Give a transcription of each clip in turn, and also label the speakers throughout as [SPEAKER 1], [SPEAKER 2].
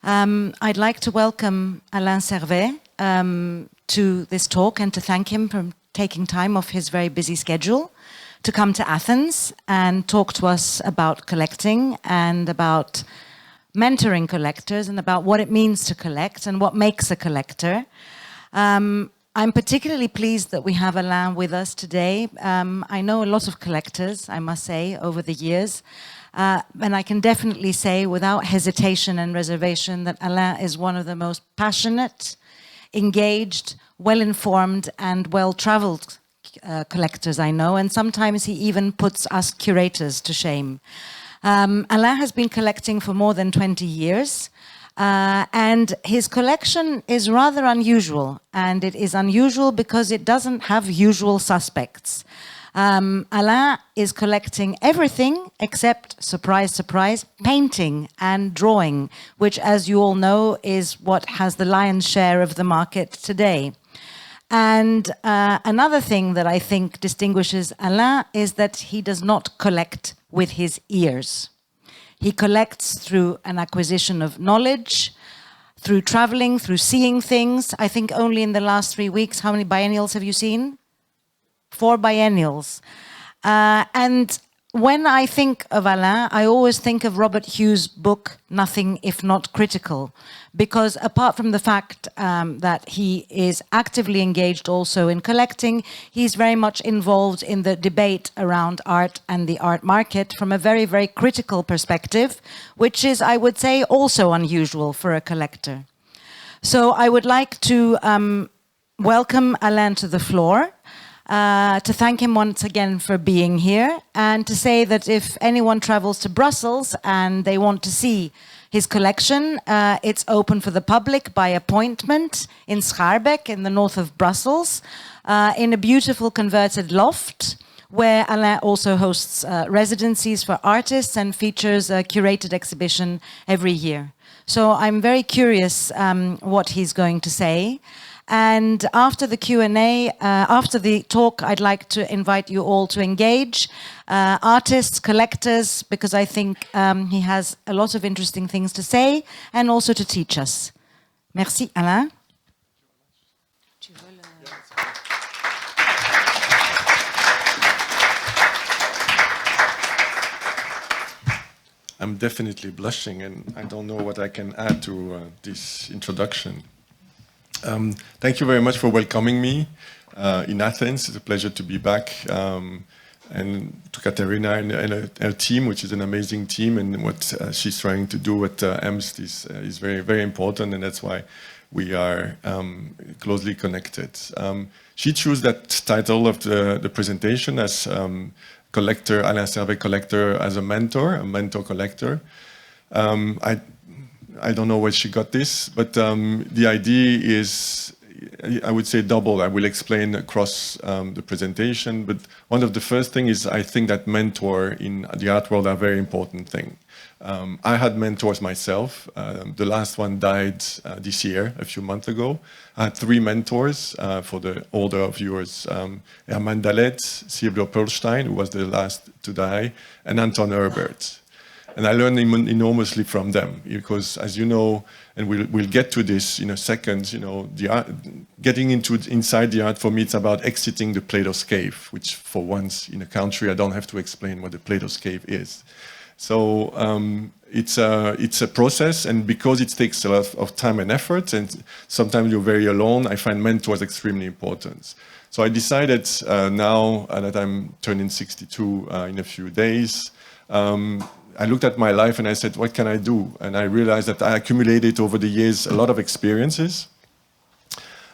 [SPEAKER 1] I'd like to welcome Alain Servais to this talk and to thank him for taking time off his very busy schedule to come to Athens and talk to us about collecting and about mentoring collectors and about what it means to collect and what makes a collector. I'm particularly pleased that we have Alain with us today. I know a lot of collectors, I must say, over the years. And I can definitely say without hesitation and reservation that Alain is one of the most passionate, engaged, well-informed and well-traveled collectors I know, and sometimes he even puts us curators to shame. Alain has been collecting for more than 20 years, and his collection is rather unusual, and it is unusual because it doesn't have usual suspects. Alain is collecting everything except, surprise, surprise, painting and drawing, which, as you all know, is what has the lion's share of the market today. And another thing that I think distinguishes Alain is that he does not collect with his ears. He collects through an acquisition of knowledge, through traveling, through seeing things. I think only in the last 3 weeks, how many biennials have you seen? 4 biennials. And when I think of Alain, I always think of Robert Hughes' book, Nothing If Not Critical, because apart from the fact that he is actively engaged also in collecting, he's very much involved in the debate around art and the art market from a very, very critical perspective, which is, I would say, also unusual for a collector. So I would like to welcome Alain to the floor. To thank him once again for being here and to say that if anyone travels to Brussels and they want to see his collection, it's open for the public by appointment in Schaerbeek in the north of Brussels in a beautiful converted loft where Alain also hosts residencies for artists and features a curated exhibition every year. So I'm very curious what he's going to say. And after the Q&A, after the talk, I'd like to invite you all to engage, artists, collectors, because I think he has a lot of interesting things to say and also to teach us. Merci, Alain.
[SPEAKER 2] I'm definitely blushing, and I don't know what I can add to this introduction. Thank you very much for welcoming me in Athens. It's a pleasure to be back. And to Katerina and her team, which is an amazing team, and what she's trying to do at ΕΜΣΤ is very, very important, and that's why we are closely connected. She chose that title of the presentation as collector, Alain Servais collector, as a mentor collector. I don't know where she got this, but the idea is, I would say, double. I will explain across the presentation, but one of the first things is I think that mentor in the art world are a very important thing. I had mentors myself. The last one died this year, a few months ago. I had 3 mentors for the older viewers. Herman Dalet, Silvio Perlstein, who was the last to die, and Anton Herbert. And I learned enormously from them because, as you know, and we'll get to this in a second, you know, the art, getting inside the art for me, it's about exiting the Plato's cave, which for once in a country I don't have to explain what the Plato's cave is. So it's a process, and because it takes a lot of time and effort, and sometimes you're very alone, I find mentors extremely important. So I decided now that I'm turning 62 in a few days. I looked at my life and I said, what can I do? And I realized that I accumulated over the years a lot of experiences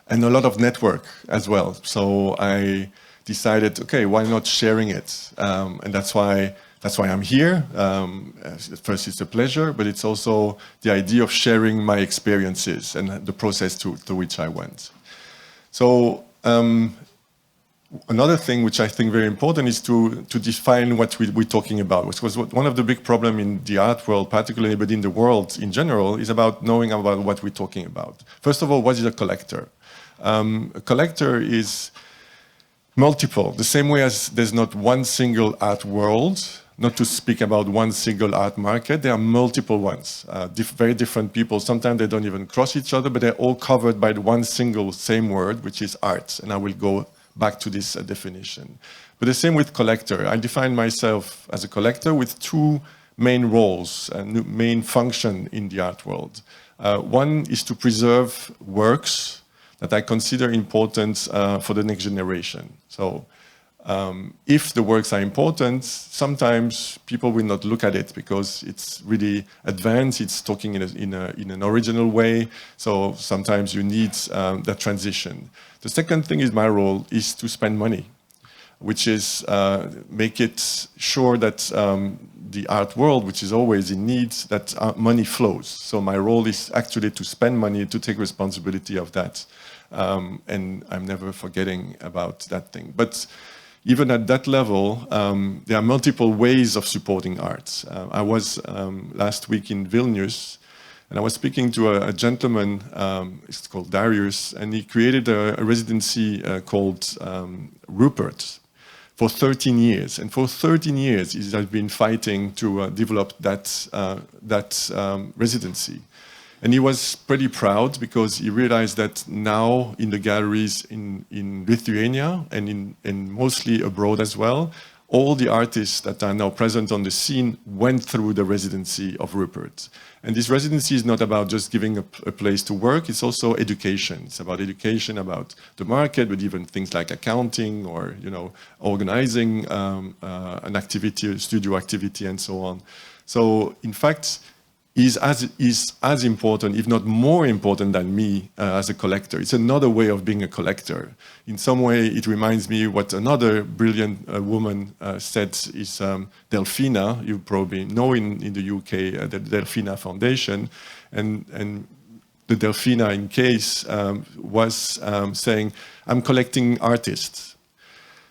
[SPEAKER 2] and a lot of network as well. So I decided, okay, why not sharing it? And that's why I'm here. First, it's a pleasure, but it's also the idea of sharing my experiences and the process to which I went. So another thing which I think very important is to define what we're talking about, which was one of the big problems in the art world particularly, but in the world in general, is about knowing about what we're talking about. First of all, what is a collector? A collector is Multiple, the same way as there's not one single art world, not to speak about one single art market, there are multiple ones, very different people. Sometimes they don't even cross each other, but they're all covered by the one single same word, which is art. And I will go back to this definition. But the same with collector. I define myself as a collector with two main roles and main function in the art world. One is to preserve works that I consider important for the next generation. So if the works are important, sometimes people will not look at it because it's really advanced, it's talking in an original way, so sometimes you need that transition. The second thing is my role is to spend money, which is make it sure that the art world, which is always in need, that money flows. So my role is actually to spend money, to take responsibility of that. And I'm never forgetting about that thing. But even at that level, there are multiple ways of supporting art. I was last week in Vilnius, and I was speaking to a gentleman, it's called Darius, and he created a residency called Rupert for 13 years. And for 13 years, he has been fighting to develop that residency. And he was pretty proud because he realized that now in the galleries in Lithuania and mostly abroad as well, all the artists that are now present on the scene went through the residency of Rupert. And this residency is not about just giving a place to work, it's also education. It's about education about the market, but even things like accounting or organizing an activity, a studio activity and so on. So in fact, is as important, if not more important than me as a collector. It's another way of being a collector. In some way, it reminds me what another brilliant woman said is Delphina, you probably know in the UK, the Delphina Foundation. And the Delphina in case was saying, I'm collecting artists.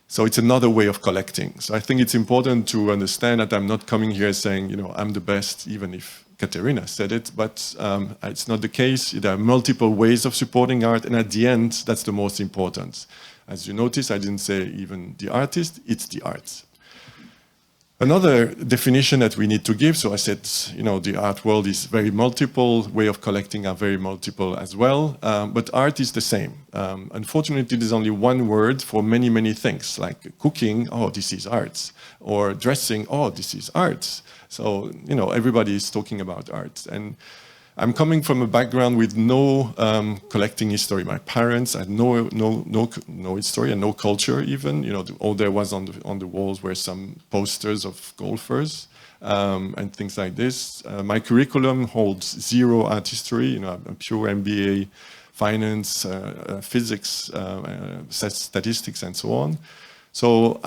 [SPEAKER 2] So it's another way of collecting. So I think it's important to understand that I'm not coming here saying, I'm the best, even if Katerina said it, but it's not the case. There are multiple ways of supporting art, and at the end, that's the most important. As you notice, I didn't say even the artist, it's the art. Another definition that we need to give, so I said, the art world is very multiple, way of collecting are very multiple as well, but art is the same. Unfortunately, there's only one word for many, many things, like cooking, oh, this is art, or dressing, oh, this is art. So, everybody is talking about art. And I'm coming from a background with no collecting history. My parents had no history and no culture even. All there was on the walls were some posters of golfers and things like this. My curriculum holds zero art history. I'm pure MBA, finance, physics, statistics, and so on. So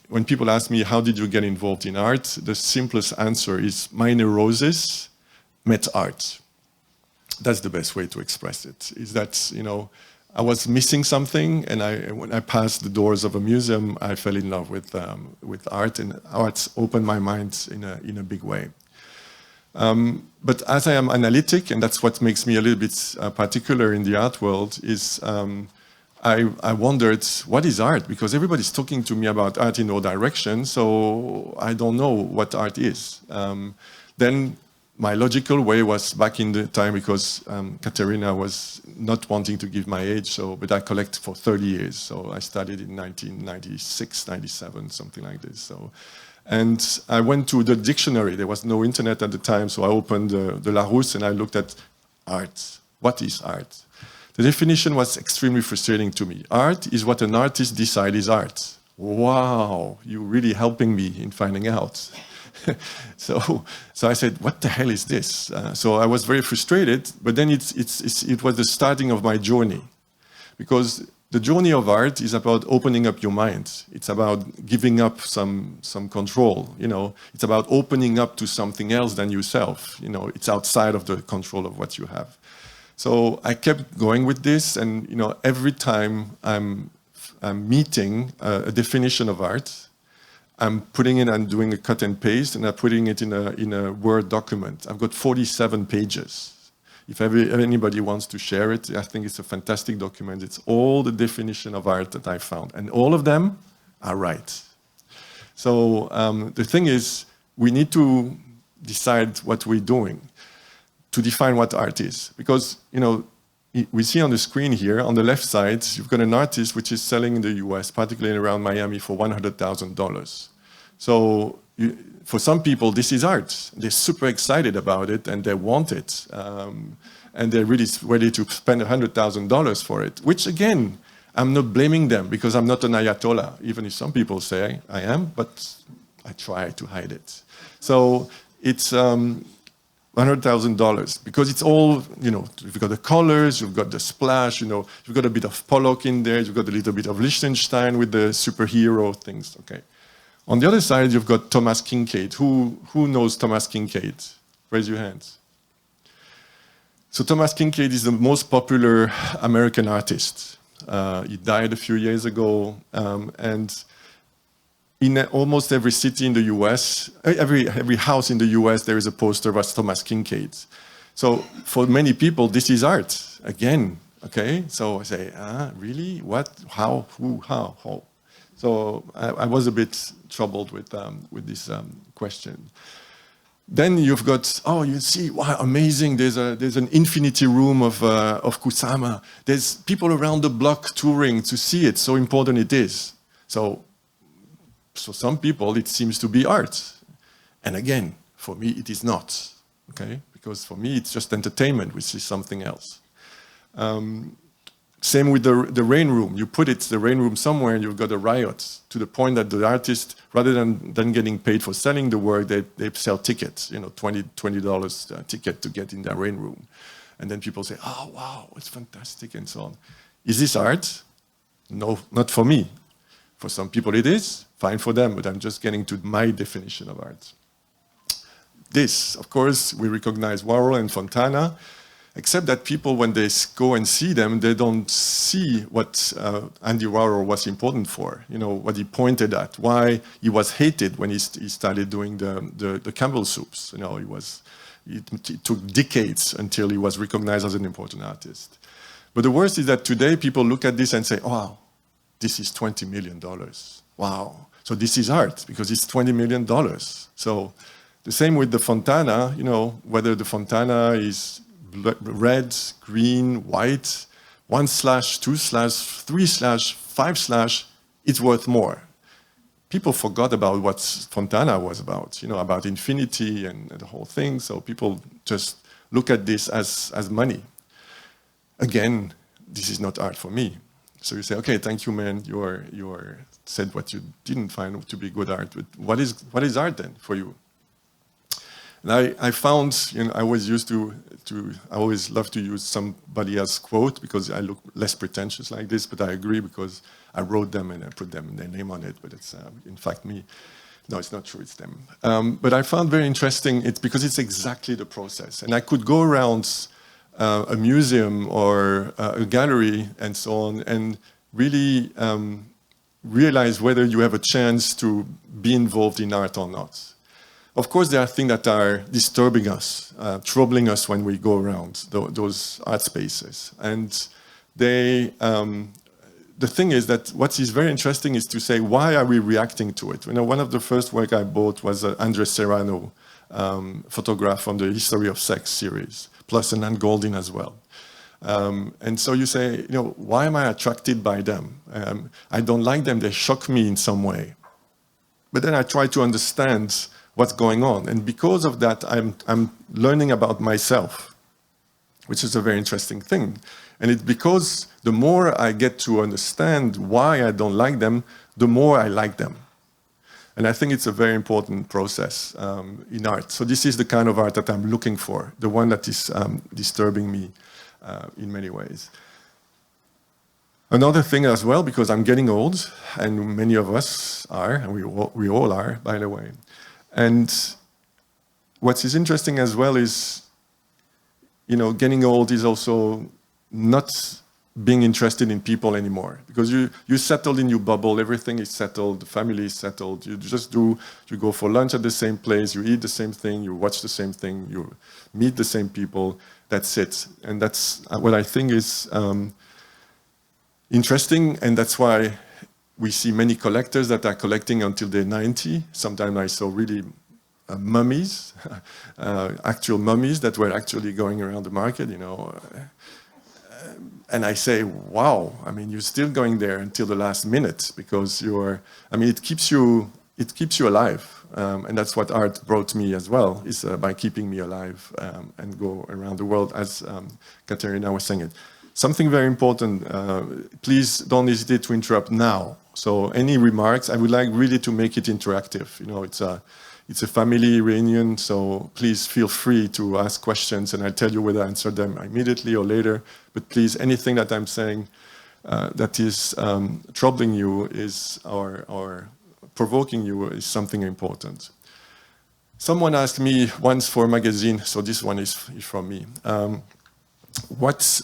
[SPEAKER 2] when people ask me, how did you get involved in art? The simplest answer is my neurosis met art. That's the best way to express it, is that, I was missing something, and when I passed the doors of a museum, I fell in love with art, and art opened my mind in a big way. But as I am analytic, and that's what makes me a little bit particular in the art world, is I wondered, what is art? Because everybody's talking to me about art in all directions, so I don't know what art is. Then my logical way was back in the time, because Katerina was not wanting to give my age, but I collect for 30 years. So I started in 1996, 97, something like this. And I went to the dictionary. There was no internet at the time, so I opened the Larousse and I looked at art. What is art? The definition was extremely frustrating to me. Art is what an artist decides is art. Wow, you're really helping me in finding out. So I said, what the hell is this? So I was very frustrated, but then it was the starting of my journey. Because the journey of art is about opening up your mind. It's about giving up some control. It's about opening up to something else than yourself. It's outside of the control of what you have. So I kept going with this, and every time I'm meeting a definition of art, I'm putting it and doing a cut and paste, and I'm putting it in a Word document. I've got 47 pages. If anybody wants to share it, I think it's a fantastic document. It's all the definition of art that I found. And all of them are right. So the thing is, we need to decide what we're doing to define what art is. Because, you know, we see on the screen here, on the left side, you've got an artist which is selling in the US, particularly around Miami, for $100,000. So for some people, this is art. They're super excited about it and they want it. And they're really ready to spend $100,000 for it, which again, I'm not blaming them because I'm not an Ayatollah, even if some people say I am, but I try to hide it. So it's $100,000 because it's all, you know, you've got the colors, you've got the splash, you know, you've got a bit of Pollock in there, you've got a little bit of Liechtenstein with the superhero things, okay. On the other side, you've got Thomas Kinkade. Who knows Thomas Kinkade? Raise your hands. So Thomas Kinkade is the most popular American artist. He died a few years ago, and in almost every city in the US, every house in the US, there is a poster of Thomas Kinkade. So for many people, this is art, again, okay? So I say, really? What? How? Who? How? So I was a bit troubled with this question. Then you've got, oh, you see, wow, amazing. There's an infinity room of Kusama. There's people around the block touring to see it. So important it is. So some people, it seems to be art. And again, for me, it is not. Okay, because for me, it's just entertainment, which is something else. Same with the rain room. You put the rain room somewhere and you've got a riot to the point that the artist, rather than getting paid for selling the work, they sell tickets, you know, $20 ticket to get in the rain room. And then people say, oh, wow, it's fantastic and so on. Is this art? No, not for me. For some people it is, fine for them, but I'm just getting to my definition of art. This, of course, we recognize Warhol and Fontana, except that people, when they go and see them, they don't see what Andy Warhol was important for, you know, what he pointed at, why he was hated when he started doing the Campbell soups. You know, it took decades until he was recognized as an important artist. But the worst is that today people look at this and say, oh, wow, this is $20 million. Wow. So this is art because it's $20 million. So the same with the Fontana, you know, whether the Fontana is red, green, white, 1/, 2/, 3/, 5/, it's worth more. People forgot about what Fontana was about, you know, about infinity and the whole thing. So people just look at this as money. Again, this is not art for me. So you say, okay, thank you, man. You said what you didn't find to be good art. But what is art then for you? And I found, you know, I always love to use somebody else's quote because I look less pretentious like this, but I agree because I wrote them and I put their name on it, but it's in fact me. No, it's not true, it's them. But I found very interesting, it's because it's exactly the process. And I could go around a museum or a gallery and so on and really realize whether you have a chance to be involved in art or not. Of course, there are things that are disturbing us, troubling us when we go around those art spaces. And the thing is that what is very interesting is to say, why are we reacting to it? You know, one of the first work I bought was an Andres Serrano photograph from the History of Sex series, plus an Anne Goldin as well. And so you say, you know, why am I attracted by them? I don't like them, they shock me in some way. But then I try to understand what's going on. And because of that, I'm learning about myself, which is a very interesting thing. And it's because the more I get to understand why I don't like them, the more I like them. And I think it's a very important process in art. So this is the kind of art that I'm looking for, the one that is disturbing me in many ways. Another thing as well, because I'm getting old, and many of us are, and we all are, by the way. And what is interesting as well is, you know, getting old is also not being interested in people anymore, because you settled in your bubble, everything is settled, the family is settled, you go for lunch at the same place, you eat the same thing, you watch the same thing, you meet the same people, That's it. And that's what I think is interesting, and that's why we see many collectors that are collecting until they're 90. Sometimes I saw really mummies, actual mummies that were actually going around the market, you know. And I say, wow, I mean, you're still going there until the last minute because it keeps you alive. And that's what art brought me as well, is by keeping me alive and go around the world, as Katerina was saying it. Something very important, please don't hesitate to interrupt now. So any remarks, I would like really to make it interactive. You know, it's a family reunion, so please feel free to ask questions, and I'll tell you whether I answer them immediately or later. But please, anything that I'm saying that is troubling you is or provoking you is something important. Someone asked me once for a magazine, so this one is from me. What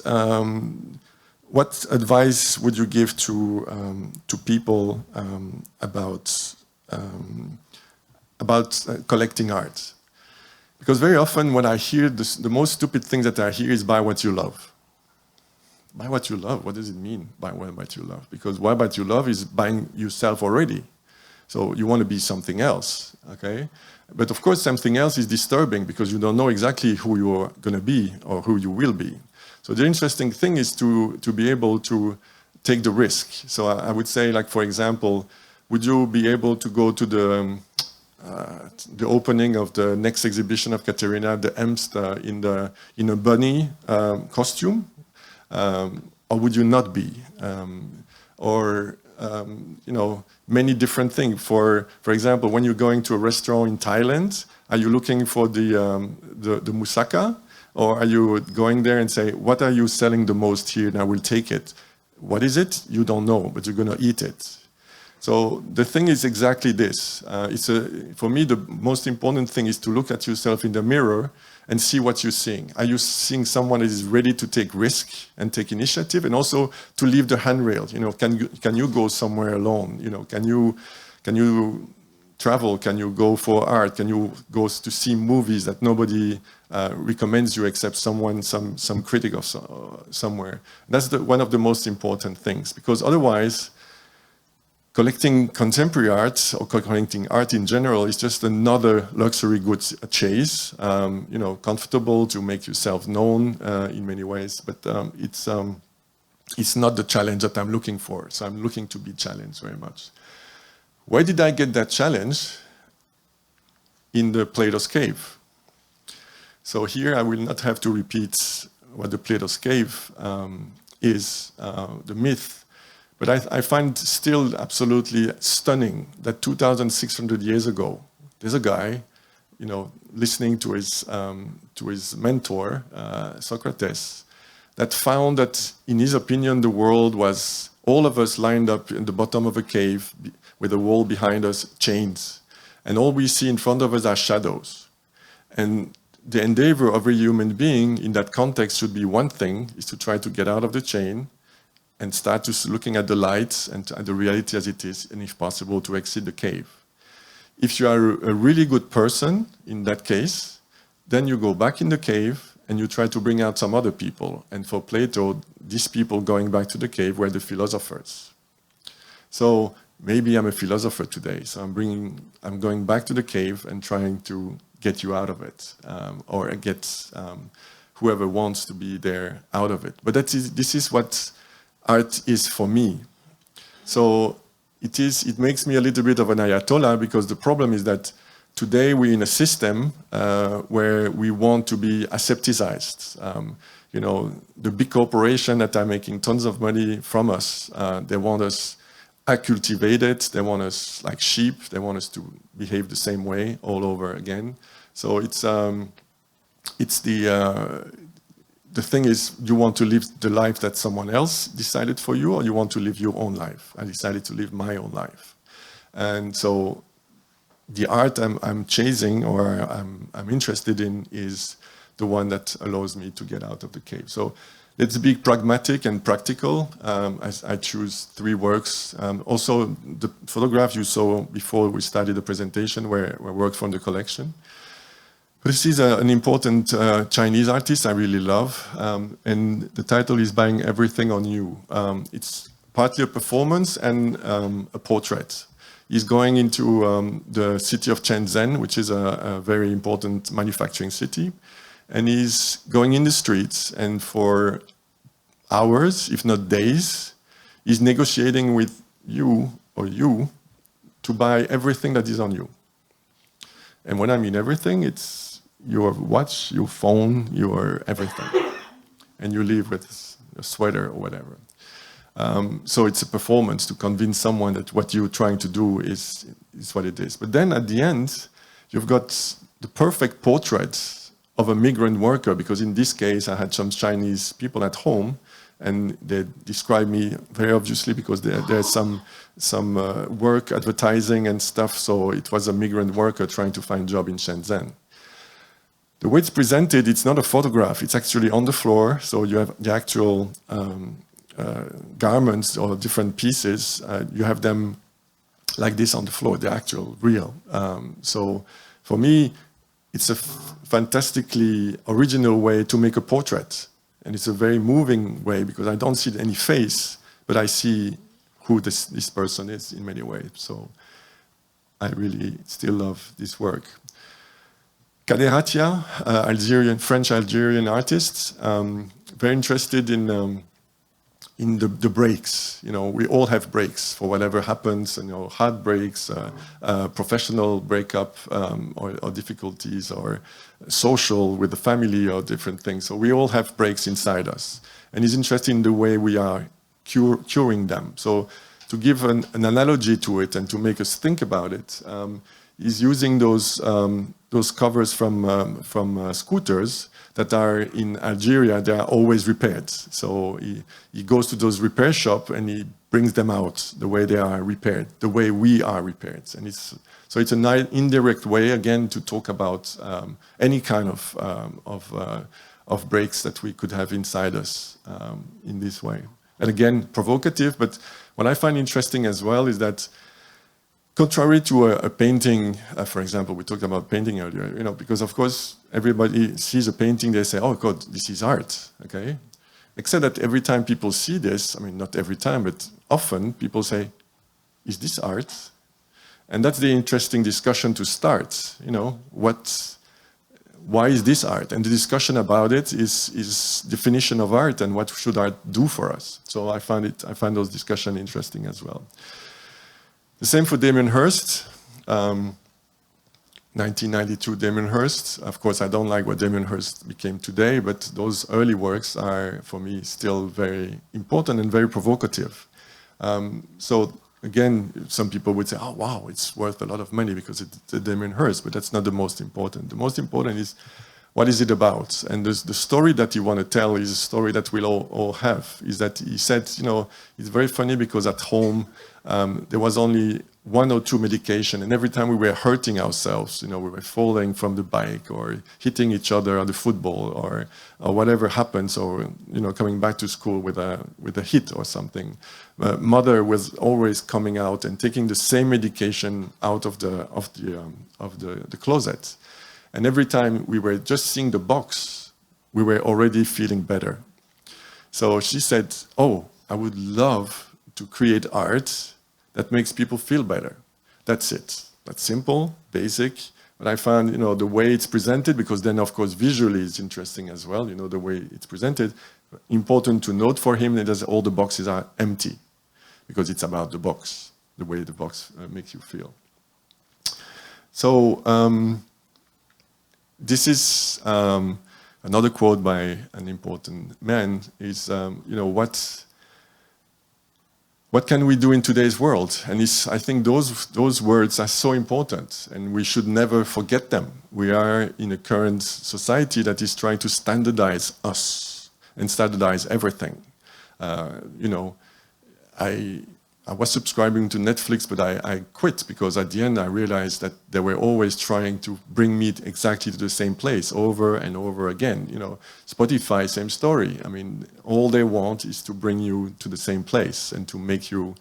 [SPEAKER 2] advice would you give to people about collecting art? Because very often when I hear this, the most stupid thing that I hear is buy what you love. Buy what you love, what does it mean, buy what you love? Because buy what you love is buying yourself already. So you want to be something else, okay? But of course something else is disturbing because you don't know exactly who you're going to be or who you will be. So the interesting thing is to be able to take the risk. So I would say, like, for example, would you be able to go to the opening of the next exhibition of Katerina, the ΕΜΣΤ, in a bunny costume? Or would you not be? You know, many different things. For example, when you're going to a restaurant in Thailand, are you looking for the moussaka? Or are you going there and say, what are you selling the most here, and I will take it? What is it? You don't know, but you're going to eat it. So the thing is exactly this. For me, the most important thing is to look at yourself in the mirror and see what you're seeing. Are you seeing someone that is ready to take risk and take initiative, and also to leave the handrail? You know, can you go somewhere alone? You know, can you travel? Can you go for art? Can you go to see movies that nobody recommends you except some critic of somewhere? That's one of the most important things, because otherwise, collecting contemporary art or collecting art in general is just another luxury goods chase. You know, comfortable to make yourself known in many ways, but it's not the challenge that I'm looking for. So I'm looking to be challenged very much. Where did I get that challenge? In the Plato's Cave. So here I will not have to repeat what the Plato's Cave is, the myth. But I find still absolutely stunning that 2,600 years ago, there's a guy, you know, listening to his mentor, Socrates, that found that, in his opinion, the world was all of us lined up in the bottom of a cave with a wall behind us, chains. And all we see in front of us are shadows. And the endeavor of a human being in that context should be one thing, is to try to get out of the chain and start looking at the lights and at the reality as it is, and if possible, to exit the cave. If you are a really good person, in that case, then you go back in the cave and you try to bring out some other people. And for Plato, these people going back to the cave were the philosophers. So maybe I'm a philosopher today, so I'm going back to the cave and trying to get you out of it, or get whoever wants to be there out of it. But this is what art is for me. So it makes me a little bit of an Ayatollah, because the problem is that today we're in a system where we want to be asepticized. You know, the big corporation that are making tons of money from us, they want us cultivated, they want us like sheep, they want us to behave the same way all over again. So the thing is, you want to live the life that someone else decided for you, or you want to live your own life? I decided to live my own life. And so the art I'm chasing, or I'm interested in, is the one that allows me to get out of the cave. So let's be pragmatic and practical. As I choose 3 works. Also, the photograph you saw before we started the presentation were work from the collection. This is an important Chinese artist I really love, and the title is Buying Everything on You. It's partly a performance and a portrait. He's going into the city of Shenzhen, which is a very important manufacturing city, and he's going in the streets, and for hours, if not days, he's negotiating with you to buy everything that is on you. And when I mean everything, it's your watch, your phone, your everything. And you leave with a sweater or whatever. So it's a performance to convince someone that what you're trying to do is what it is. But then at the end, you've got the perfect portrait of a migrant worker, because in this case, I had some Chinese people at home, and they describe me very obviously because there's some work advertising and stuff, so it was a migrant worker trying to find a job in Shenzhen. The way it's presented, it's not a photograph, it's actually on the floor, so you have the actual garments or different pieces, you have them like this on the floor, the actual real. So for me, it's a fantastically original way to make a portrait. And it's a very moving way because I don't see any face, but I see who this person is in many ways. So I really still love this work. Kaderatia, French-Algerian artist, very interested in the breaks. You know, we all have breaks for whatever happens, you know, heartbreaks, professional breakup, or difficulties, or social with the family, or different things. So we all have breaks inside us. And he's interested in the way we are curing them. So to give an analogy to it and to make us think about it, he's using those covers from scooters that are in Algeria. They are always repaired. So he goes to those repair shops and he brings them out the way they are repaired, the way we are repaired. And so it's an indirect way, again, to talk about any kind of breaks that we could have inside us in this way. And again, provocative, but what I find interesting as well is that contrary to a painting, for example, we talked about painting earlier, you know, because of course everybody sees a painting, they say, oh God, this is art, okay? Except that every time people see this, I mean, not every time, but often people say, is this art? And that's the interesting discussion to start, you know, why is this art? And the discussion about it is definition of art and what should art do for us. So I find those discussions interesting as well. The same for Damien Hirst, 1992 Damien Hirst. Of course, I don't like what Damien Hirst became today, but those early works are, for me, still very important and very provocative. So again, some people would say, oh, wow, it's worth a lot of money because it's a Damien Hirst, but that's not the most important. The most important is, what is it about? And the story that you want to tell is a story that we'll all have, is that he said, you know, it's very funny because at home, there was only 1 or 2 medication, and every time we were hurting ourselves, you know, we were falling from the bike or hitting each other on the football or whatever happens, or, you know, coming back to school with a hit or something. Mother was always coming out and taking the same medication out of the closet. And every time we were just seeing the box, we were already feeling better. So she said, oh, I would love to create art that makes people feel better. That's it. That's simple, basic. But I found, you know, the way it's presented, because then, of course, visually it's interesting as well, you know, the way it's presented. Important to note for him that all the boxes are empty, because it's about the box, the way the box makes you feel. So this is another quote by an important man, is, you know, what can we do in today's world? And I think those words are so important, and we should never forget them. We are in a current society that is trying to standardize us and standardize everything. You know, I was subscribing to Netflix, but I quit because at the end I realized that they were always trying to bring me exactly to the same place over and over again. You know, Spotify, same story. I mean, all they want is to bring you to the same place and to make you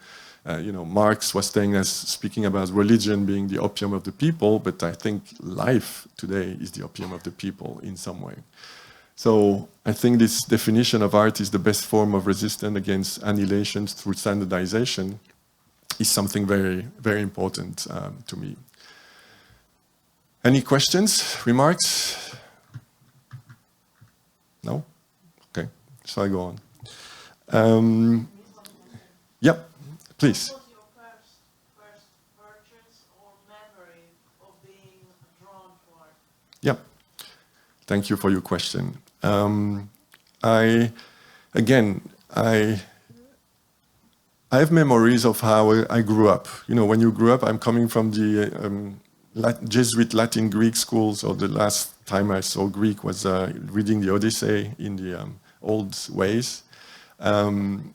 [SPEAKER 2] Marx was speaking about religion being the opium of the people, but I think life today is the opium of the people in some way. So I think this definition of art is the best form of resistance against annihilations through standardization is something very, very important to me. Any questions, remarks? No? Okay, shall I go on? Yeah, please.
[SPEAKER 3] What was your first purchase or memory of being drawn to art?
[SPEAKER 2] Yeah, thank you for your question. I have memories of how I grew up. When you grew up, I'm coming from the Jesuit Latin Greek school, so the last time I saw Greek was reading the Odyssey in the old ways. And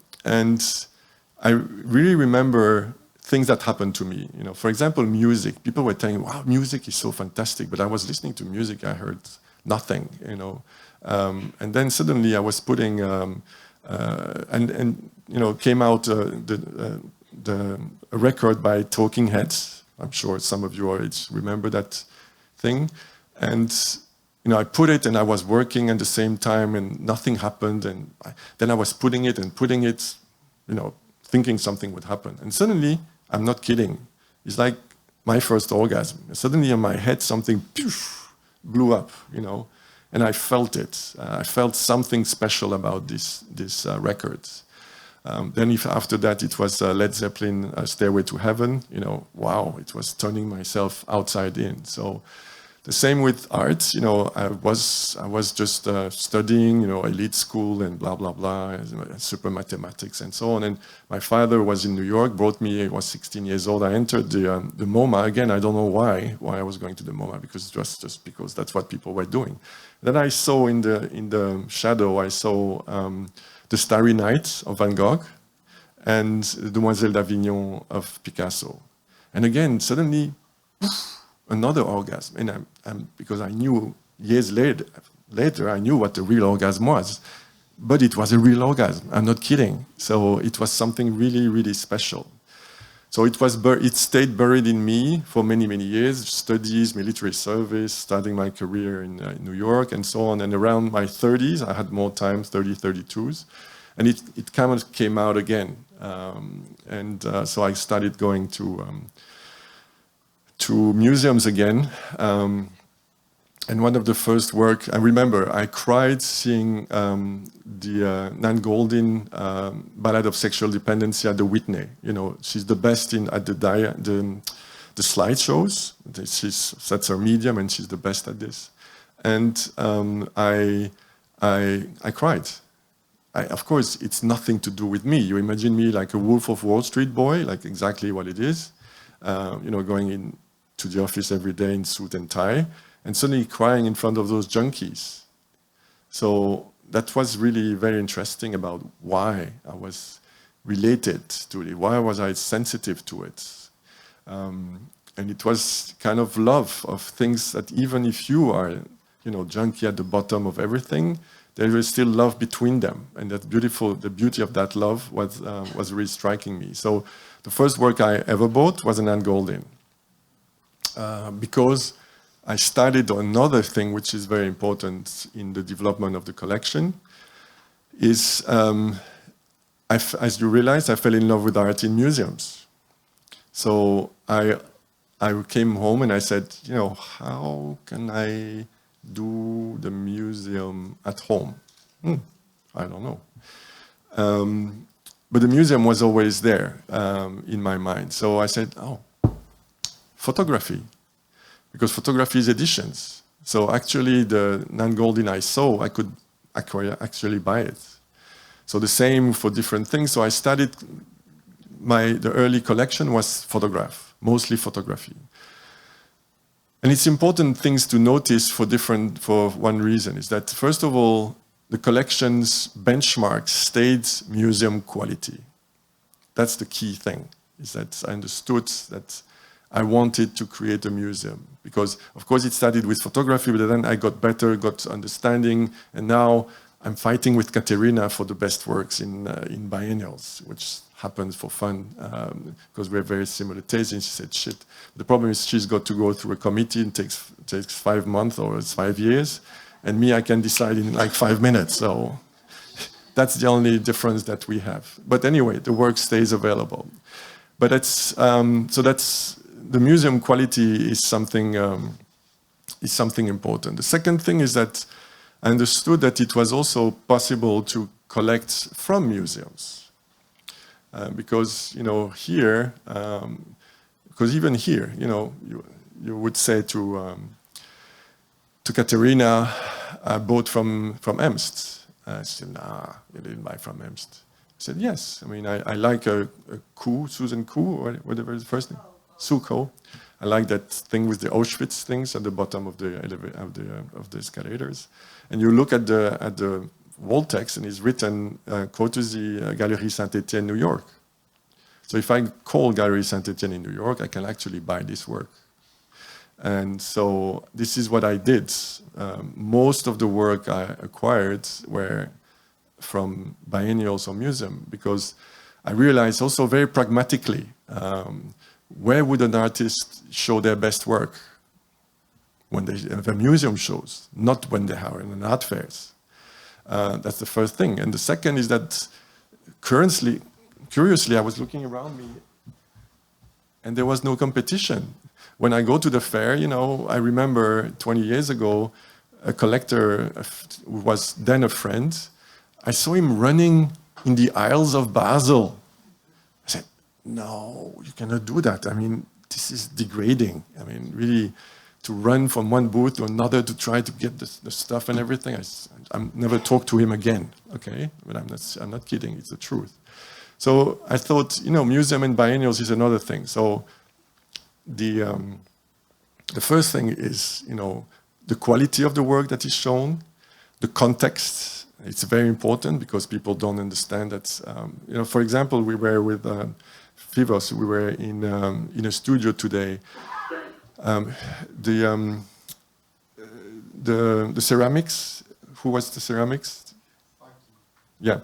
[SPEAKER 2] I really remember things that happened to me. For example, music. People were telling, wow, music is so fantastic, but I was listening to music, I heard nothing, and then suddenly I was putting, came out a record by Talking Heads. I'm sure some of you already remember that thing. And I put it and I was working at the same time and nothing happened. And then I was putting it, thinking something would happen. And suddenly, I'm not kidding, it's like my first orgasm. Suddenly in my head, something blew up, and I felt it. I felt something special about this record. Then after that, it was Led Zeppelin, Stairway to Heaven. Wow, it was turning myself outside in. So the same with art. I was just studying, elite school and blah, blah, blah, super mathematics and so on. And my father was in New York, brought me, I was 16 years old. I entered the MoMA. Again, I don't know why I was going to the MoMA, because just because that's what people were doing. Then I saw in the shadow, I saw the Starry Night of Van Gogh and Demoiselle d'Avignon of Picasso. And again, suddenly, another orgasm. And because I knew years later, I knew what the real orgasm was. But it was a real orgasm. I'm not kidding. So it was something really, really special. So it stayed buried in me for many, many years. Studies, military service, starting my career in New York and so on. And around my 30s, I had more time, 32s. And it kind of came out again. So I started going to museums again. And one of the first work, I remember, I cried seeing the Nan Goldin Ballad of Sexual Dependency at the Whitney. She's the best at the slideshows. That's her medium, and she's the best at this. And I cried. Of course, it's nothing to do with me. You imagine me like a Wolf of Wall Street boy, like exactly what it is. Going in to the office every day in suit and tie, and suddenly crying in front of those junkies. So that was really very interesting about why I was related to it, why was I sensitive to it. And it was kind of love of things that even if you are, junkie at the bottom of everything, there is still love between them. And that's beautiful. The beauty of that love was really striking me. So the first work I ever bought was an Nan Goldin. Because I started another thing which is very important in the development of the collection, is, as you realize, I fell in love with art in museums. So I came home and I said, how can I do the museum at home? I don't know. But the museum was always there in my mind. So I said, photography. Because photography is editions. So actually the Nan Goldin I saw, I could actually buy it. So the same for different things. So I started, the early collection was mostly photography. And it's important things to notice for one reason, is that first of all, the collection's benchmark stayed museum quality. That's the key thing, is that I understood that I wanted to create a museum. Because, of course, it started with photography, but then I got better, got understanding, and now I'm fighting with Katerina for the best works in biennials, which happens for fun because we're very similar tastes. And she said, shit. The problem is she's got to go through a committee and takes 5 months or it's 5 years. And me, I can decide in like 5 minutes. So that's the only difference that we have. But anyway, the work stays available. But it's, so that's, the museum quality is something important. The second thing is that I understood that it was also possible to collect from museums. Because, you know, here, because even here, you know, you would say to Katerina, I bought from ΕΜΣΤ. She said, nah, you didn't buy from ΕΜΣΤ. I said, yes. I mean, I like a Kuh, Susan Kuh, or whatever is the first name. Suko. I like that thing with the Auschwitz things at the bottom of the escalators. And you look at the wall text, and it's written courtesy Galerie Saint-Étienne, New York. So if I call Galerie Saint-Étienne in New York, I can actually buy this work. And so this is what I did. Most of the work I acquired were from biennials or museum, because I realized also very pragmatically, where would an artist show their best work? When they have a museum shows, not when they are in an art fairs. That's the first thing. And the second is that curiously, I was looking around me and there was no competition. When I go to the fair, you know, I remember 20 years ago, a collector who was then a friend, I saw him running in the aisles of Basel. I said, no, you cannot do that. I mean, this is degrading. I mean, really, to run from one booth to another to try to get the stuff and everything. I never talked to him again, okay? But I'm not kidding, it's the truth. So I thought, you know, museum and biennials is another thing. So the first thing is, you know, the quality of the work that is shown, the context. It's very important because people don't understand that. You know, for example, we were with Fivos, we were in a studio today. The ceramics, who was the ceramics? Yeah.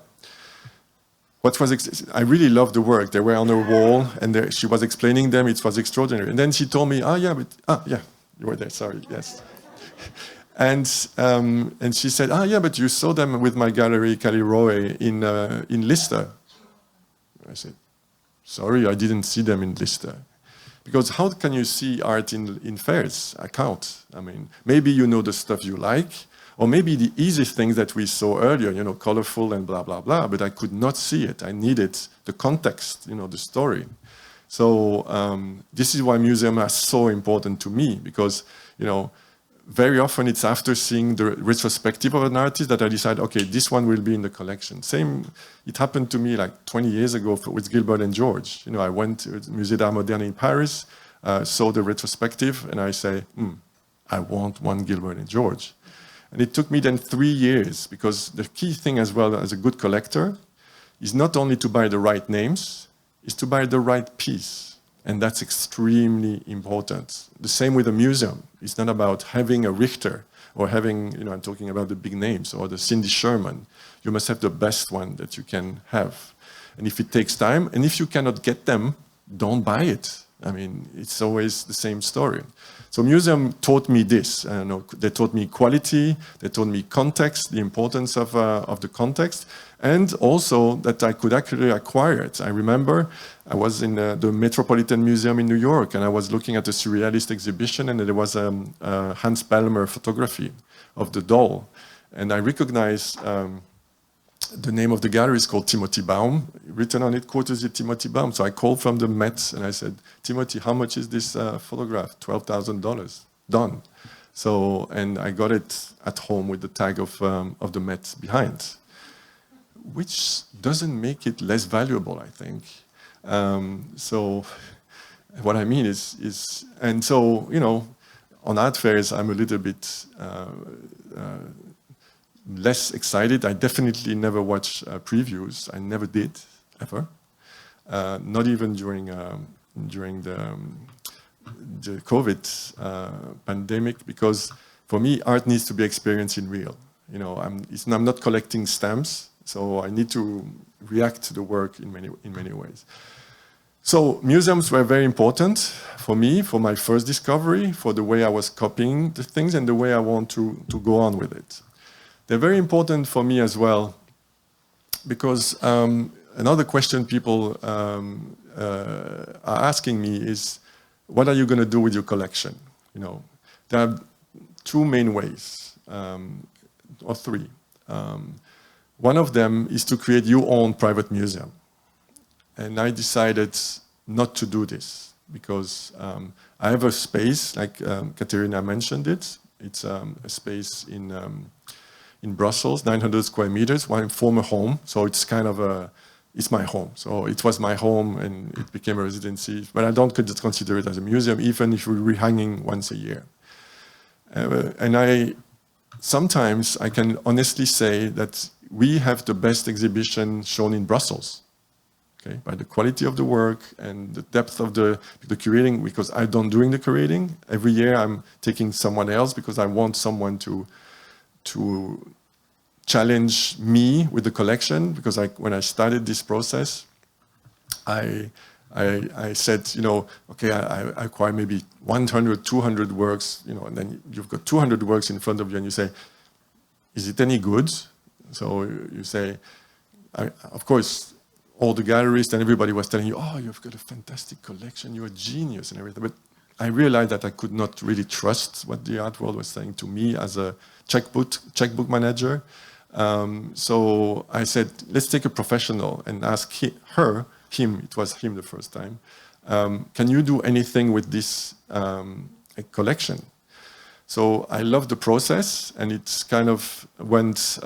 [SPEAKER 2] I really loved the work. They were on a wall, and she was explaining them. It was extraordinary. And then she told me, yeah, you were there. Sorry, yes. And she said, yeah, but you saw them with my gallery, Caliroe, in Lister. I said, sorry, I didn't see them in Lister. Because how can you see art in fairs? I can't. I mean, maybe you know the stuff you like, or maybe the easy things that we saw earlier, you know, colorful and blah, blah, blah, but I could not see it. I needed the context, you know, the story. So this is why museums are so important to me, because, you know, very often it's after seeing the retrospective of an artist that I decide, okay, this one will be in the collection. Same, it happened to me like 20 years ago with Gilbert and George. You know, I went to the Musée d'Art Moderne in Paris, saw the retrospective, and I say, I want one Gilbert and George. And it took me then 3 years, because the key thing as well as a good collector is not only to buy the right names, is to buy the right piece. And that's extremely important. The same with a museum. It's not about having a Richter or having, you know, I'm talking about the big names, or the Cindy Sherman. You must have the best one that you can have. And if it takes time, and if you cannot get them, don't buy it. I mean, it's always the same story. So museum taught me this. They taught me quality, they taught me context, the importance of the context, and also that I could actually acquire it. I remember I was in the Metropolitan Museum in New York, and I was looking at a surrealist exhibition, and there was a Hans Palmer photography of the doll. And I recognized the name of the gallery is called Timothy Baum, written on it, courtesy Timothy Baum. So I called from the Met and I said, Timothy, how much is this photograph? $12,000. Done. So, and I got it at home with the tag of the Met behind, which doesn't make it less valuable, I think. So what I mean is, and so, you know, on art fairs, I'm a little bit less excited. I definitely never watch previews. I never did, ever. Not even during the COVID pandemic, because for me, art needs to be experienced in real. You know, I'm not collecting stamps, so I need to react to the work in many ways. So museums were very important for me, for my first discovery, for the way I was copying the things and the way I want to go on with it. They're very important for me as well, because another question people are asking me is, what are you going to do with your collection? You know, there are two main ways, or three. One of them is to create your own private museum. And I decided not to do this because I have a space, like Katerina mentioned it. It's a space in Brussels, 900 square meters, my former home. So it's kind of it's my home. So it was my home and it became a residency. But I don't consider it as a museum, even if we're rehanging once a year. And sometimes I can honestly say that we have the best exhibition shown in Brussels. Okay, by the quality of the work and the depth of the curating, because I don't doing the curating. Every year I'm taking someone else because I want someone to challenge me with the collection, because when I started this process, I said, you know, okay, I acquire maybe 100, 200 works, you know, and then you've got 200 works in front of you and you say, is it any good? So you say, of course, all the galleries and everybody was telling you, oh, you've got a fantastic collection, you're a genius and everything. But I realized that I could not really trust what the art world was saying to me as a checkbook manager. So I said, let's take a professional and ask him, it was him the first time, can you do anything with this collection? So I love the process, and it's kind of went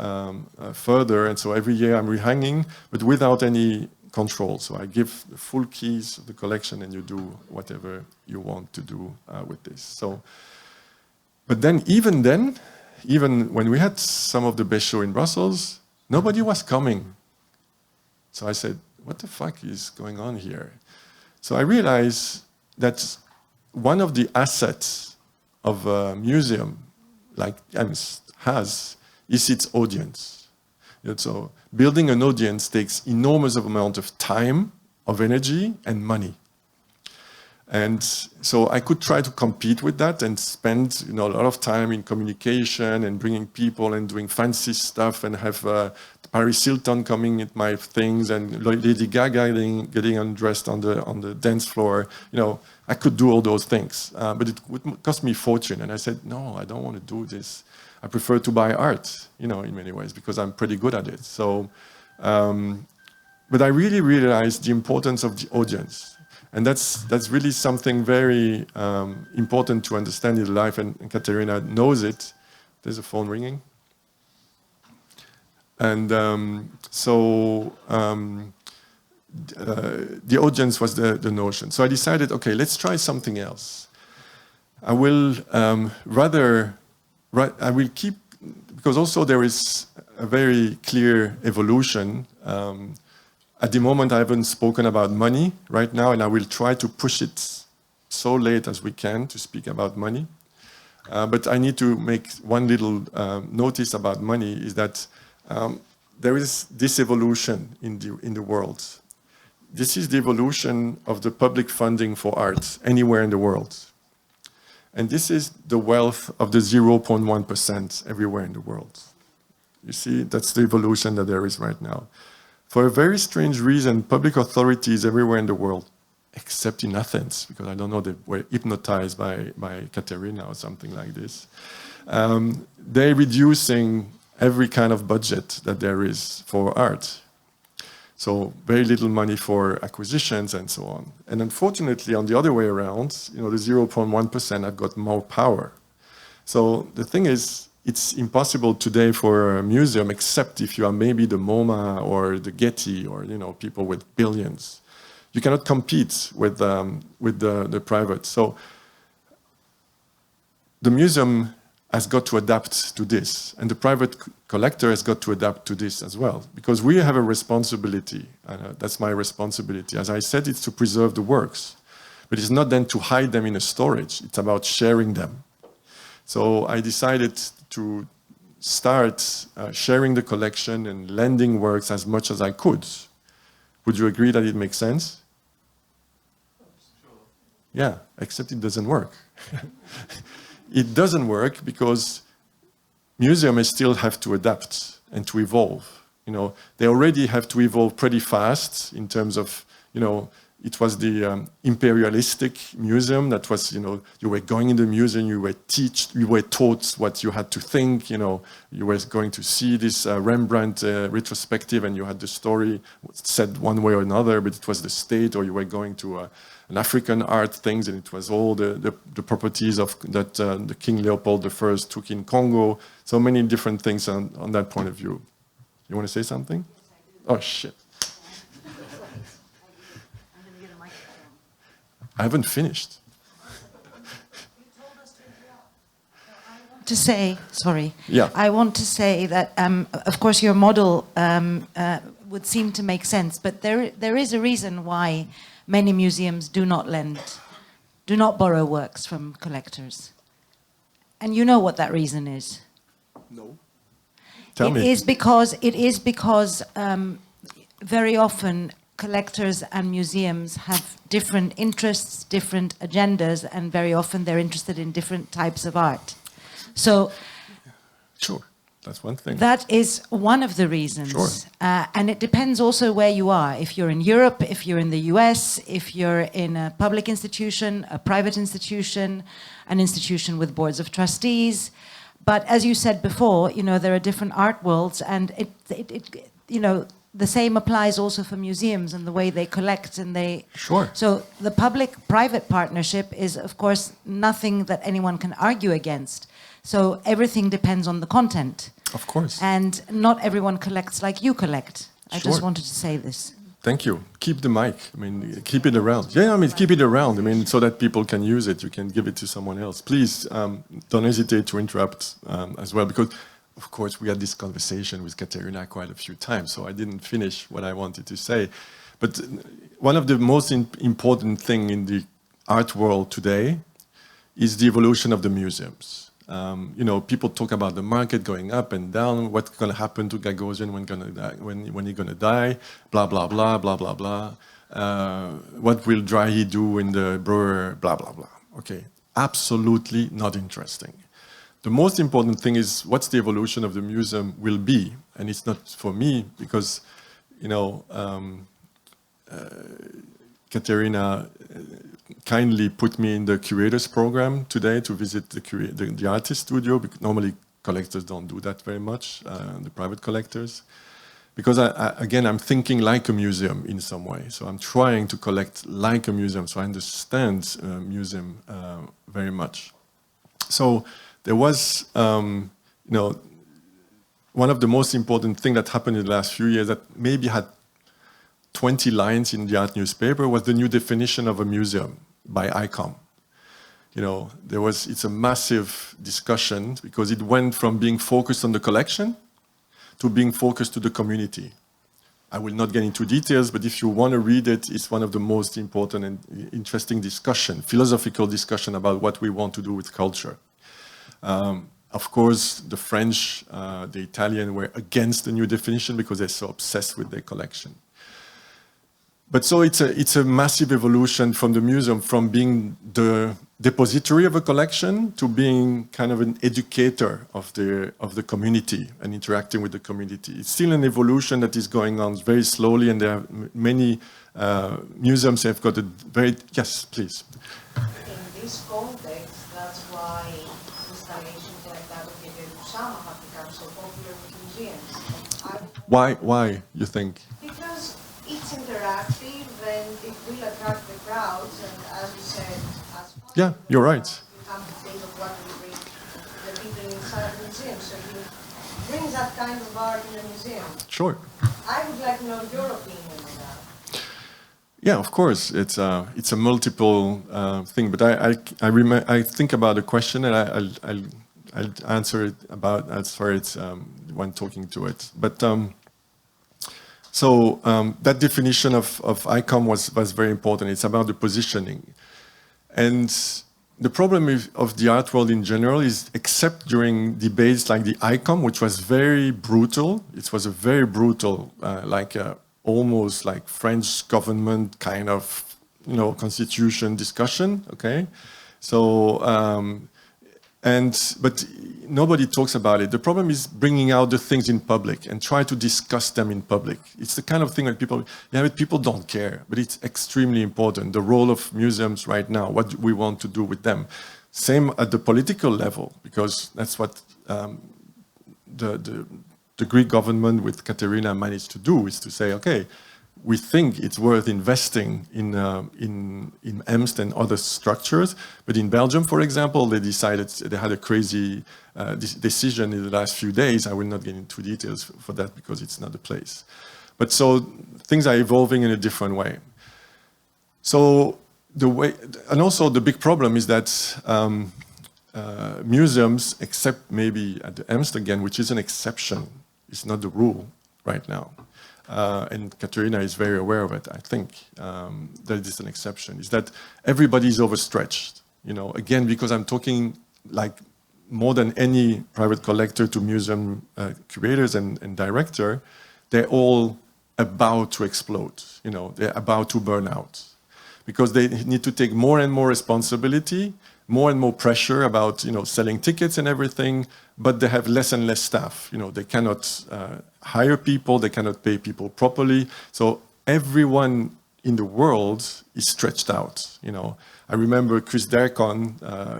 [SPEAKER 2] further. And so every year I'm rehanging, but without any control. So I give the full keys of the collection, and you do whatever you want to do with this. So, but then, even when we had some of the best show in Brussels, nobody was coming. So I said, what the fuck is going on here? So I realized that one of the assets of a museum like ΕΜΣΤ has is its audience. So building an audience takes enormous amount of time, of energy, and money. And so I could try to compete with that and spend, you know, a lot of time in communication and bringing people and doing fancy stuff and have Paris Hilton coming at my things and Lady Gaga getting undressed on the dance floor. You know, I could do all those things, but it would cost me a fortune. And I said, no, I don't want to do this. I prefer to buy art, you know, in many ways, because I'm pretty good at it. So, but I really realized the importance of the audience. And that's really something very important to understand in life, and Katerina knows it. There's a phone ringing. And the audience was the notion. So I decided, okay, let's try something else. I will I will keep, because also there is a very clear evolution. At the moment, I haven't spoken about money right now, and I will try to push it so late as we can to speak about money. But I need to make one little notice about money, is that there is this evolution in the world. This is the evolution of the public funding for art anywhere in the world. And this is the wealth of the 0.1% everywhere in the world. You see, that's the evolution that there is right now. For a very strange reason, public authorities everywhere in the world, except in Athens, because I don't know, they were hypnotized by Katerina or something like this, they're reducing every kind of budget that there is for art. So very little money for acquisitions and so on. And unfortunately, on the other way around, you know, the 0.1% have got more power. So the thing is, it's impossible today for a museum, except if you are maybe the MoMA or the Getty or, you know, people with billions. You cannot compete with the private. So the museum has got to adapt to this, and the private collector has got to adapt to this as well, because we have a responsibility, and that's my responsibility. As I said, it's to preserve the works, but it's not then to hide them in a storage. It's about sharing them. So I decided to start sharing the collection and lending works as much as I could. Would you agree that it makes sense? Yeah, except it doesn't work. It doesn't work because museums still have to adapt and to evolve. You know, they already have to evolve pretty fast in terms of, you know, it was the imperialistic museum that was, you know, you were going in the museum, you were taught what you had to think, you know, you were going to see this Rembrandt retrospective and you had the story said one way or another, but it was the state, or you were going to an African art things and it was all the properties of that the King Leopold I took in Congo. So many different things on that point of view. You want to say something? Oh, shit. I haven't finished.
[SPEAKER 1] To say, sorry.
[SPEAKER 2] Yeah.
[SPEAKER 1] I want to say that, of course, your model would seem to make sense, but there is a reason why many museums do not borrow works from collectors. And you know what that reason is?
[SPEAKER 2] No. Tell me.
[SPEAKER 1] It is because very often collectors and museums have different interests, different agendas, and very often they're interested in different types of art. So,
[SPEAKER 2] sure, that's one thing.
[SPEAKER 1] That is one of the reasons.
[SPEAKER 2] Sure.
[SPEAKER 1] And it depends also where you are. If you're in Europe, if you're in the US, if you're in a public institution, a private institution, an institution with boards of trustees. But as you said before, you know, there are different art worlds, and it you know, the same applies also for museums and the way they collect and they...
[SPEAKER 2] Sure.
[SPEAKER 1] So the public-private partnership is, of course, nothing that anyone can argue against. So everything depends on the content.
[SPEAKER 2] Of course.
[SPEAKER 1] And not everyone collects like you collect. I
[SPEAKER 2] Sure.
[SPEAKER 1] just wanted to say this.
[SPEAKER 2] Thank you. Keep the mic. I mean, keep it around. Yeah, I mean, keep it around. I mean, so that people can use it. You can give it to someone else. Please don't hesitate to interrupt as well, because, of course, we had this conversation with Katerina quite a few times, so I didn't finish what I wanted to say. But one of the most important thing in the art world today is the evolution of the museums. You know, people talk about the market going up and down, what's going to happen to Gagosian when he's going to die, blah, blah, blah, blah, blah, blah. What will Drahi do in the brewer, blah, blah, blah. Okay, absolutely not interesting. The most important thing is what's the evolution of the museum will be. And it's not for me because, you know, Katerina kindly put me in the curators program today to visit the artist studio, because normally collectors don't do that very much, the private collectors. Because again, I'm thinking like a museum in some way. So I'm trying to collect like a museum, so I understand museum very much. So there was, you know, one of the most important things that happened in the last few years that maybe had 20 lines in the art newspaper was the new definition of a museum by ICOM. You know, it's a massive discussion because it went from being focused on the collection to being focused to the community. I will not get into details, but if you want to read it, it's one of the most important and interesting philosophical discussion about what we want to do with culture. Of course, the French, the Italian were against the new definition because they're so obsessed with their collection. But so it's a massive evolution from the museum, from being the depository of a collection to being kind of an educator of the community and interacting with the community. It's still an evolution that is going on very slowly, and there are many museums have got a very... Yes, please.
[SPEAKER 3] In this context, that's why installations like that of the Αίθουσα have become so popular with museums.
[SPEAKER 2] Why, you think?
[SPEAKER 3] Because it's interactive and it will attract the crowds, and as you said, as
[SPEAKER 2] Yeah, you're right.
[SPEAKER 3] you have to think of what will bring the people inside the museum, so you bring that kind of art in a museum.
[SPEAKER 2] Sure.
[SPEAKER 3] I would like to know your opinion on that.
[SPEAKER 2] Yeah, of course, it's a multiple thing, but I think about the question and I'll answer it about as far as when talking to it. But so that definition of ICOM was very important. It's about the positioning, and the problem of the art world in general is, except during debates like the ICOM, which was very brutal. It was a very brutal, almost like French government kind of, constitution discussion. Okay, so but nobody talks about it. The problem is bringing out the things in public and try to discuss them in public. It's the kind of thing that people don't care, but it's extremely important. The role of museums right now, what we want to do with them. Same at the political level, because that's what the Greek government with Katerina managed to do, is to say, okay, we think it's worth investing in ΕΜΣΤ and other structures. But in Belgium, for example, they decided, they had a crazy decision in the last few days. I will not get into details for that because it's not the place. But so things are evolving in a different way. So and also the big problem is that museums, except maybe at the ΕΜΣΤ again, which is an exception, it's not the rule right now. And Katerina is very aware of it, I think, that is an exception, is that everybody is overstretched. Again, because I'm talking like more than any private collector to museum curators and director, they're all about to explode, they're about to burn out. Because they need to take more and more responsibility, more and more pressure about selling tickets and everything, but they have less and less staff. They cannot hire people, they cannot pay people properly. So everyone in the world is stretched out. I remember Chris Dercon,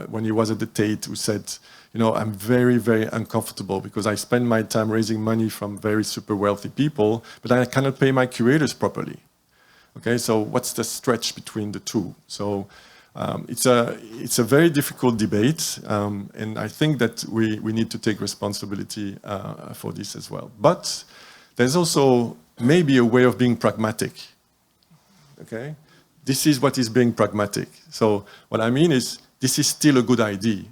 [SPEAKER 2] when he was at the Tate, who said, I'm very, very uncomfortable because I spend my time raising money from very super wealthy people, but I cannot pay my curators properly. Okay, so what's the stretch between the two? So it's a very difficult debate, and I think that we need to take responsibility for this as well. But there's also maybe a way of being pragmatic. Okay, this is what is being pragmatic. So what I mean is, this is still a good idea.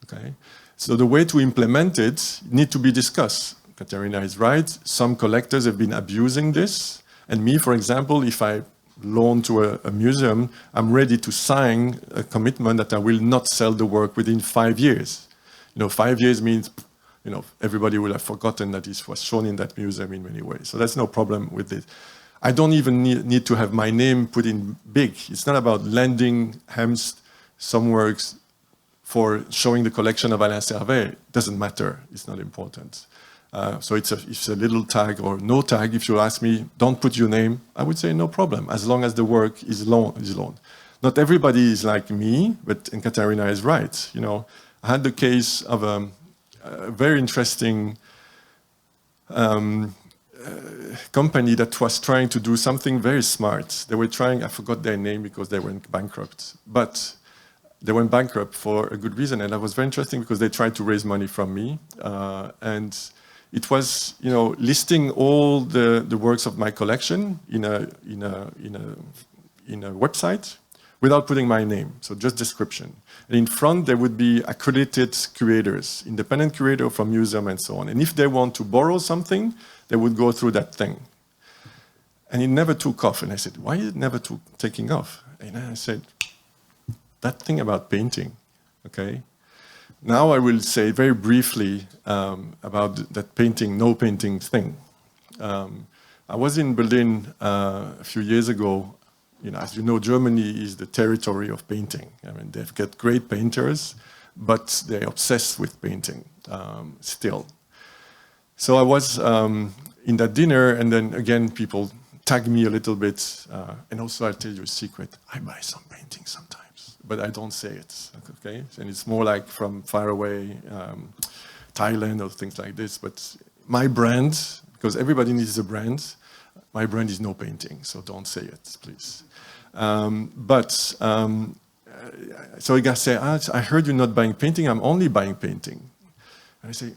[SPEAKER 2] Okay, so the way to implement it need to be discussed. Katerina is right. Some collectors have been abusing this, and me, for example, if I loan to a museum, I'm ready to sign a commitment that I will not sell the work within 5 years. 5 years means, everybody will have forgotten that it was shown in that museum in many ways. So that's no problem with it. I don't even need to have my name put in big. It's not about lending ΕΜΣΤ some works for showing the collection of Alain Servais. It doesn't matter. It's not important. So it's a little tag or no tag. If you ask me, don't put your name, I would say no problem, as long as the work is loaned. Not everybody is like me, and Katerina is right. I had the case of a very interesting company that was trying to do something very smart. They were trying, I forgot their name because they went bankrupt, but they went bankrupt for a good reason, and that was very interesting because they tried to raise money from me, and it was, listing all the works of my collection in a website without putting my name, so just description. And in front there would be accredited curators, independent curator from museum and so on. And if they want to borrow something, they would go through that thing. And it never took off. And I said, why is it never taking off? And I said, that thing about painting, okay? Now I will say very briefly about that painting, no painting thing. I was in Berlin a few years ago. As you know, Germany is the territory of painting. I mean, they've got great painters, but they're obsessed with painting still. So I was in that dinner, and then again, people tagged me a little bit. And also, I'll tell you a secret. I buy some paintings sometimes, but I don't say it, okay? And it's more like from far away, Thailand or things like this. But my brand, because everybody needs a brand, my brand is no painting, so don't say it, please. So a guy said, I heard you're not buying painting, I'm only buying painting. And I say,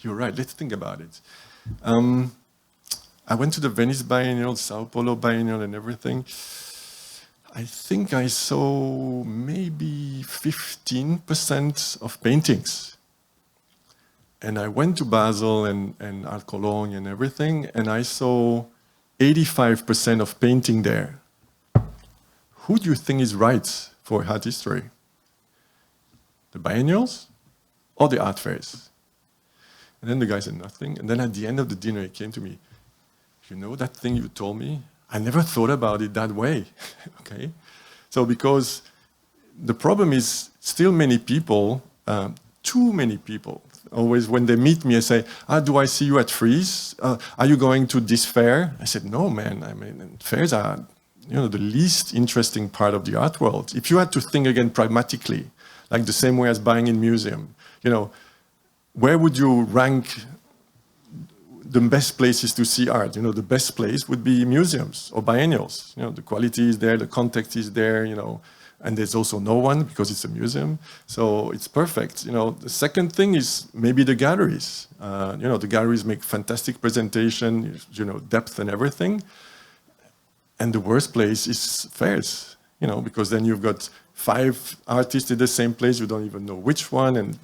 [SPEAKER 2] you're right, let's think about it. I went to the Venice Biennial, Sao Paulo Biennial and everything. I think I saw maybe 15% of paintings. And I went to Basel and Art Cologne and everything, and I saw 85% of painting there. Who do you think is right? for art history? The biennials or the art fairs? And then the guy said nothing. And then at the end of the dinner, he came to me. You know that thing you told me? I never thought about it that way. Okay? So because the problem is still many people, too many people, always when they meet me, I say, do I see you at Frieze? Are you going to this fair? I said, no, man. I mean, fairs are, the least interesting part of the art world. If you had to think again pragmatically, like the same way as buying in museum, where would you rank the best places to see art? The best place would be museums or biennials. The quality is there, the context is there, and there's also no one because it's a museum. So it's perfect. The second thing is maybe the galleries. The galleries make fantastic presentation, depth and everything. And the worst place is fairs, because then you've got 5 artists in the same place, you don't even know which one, and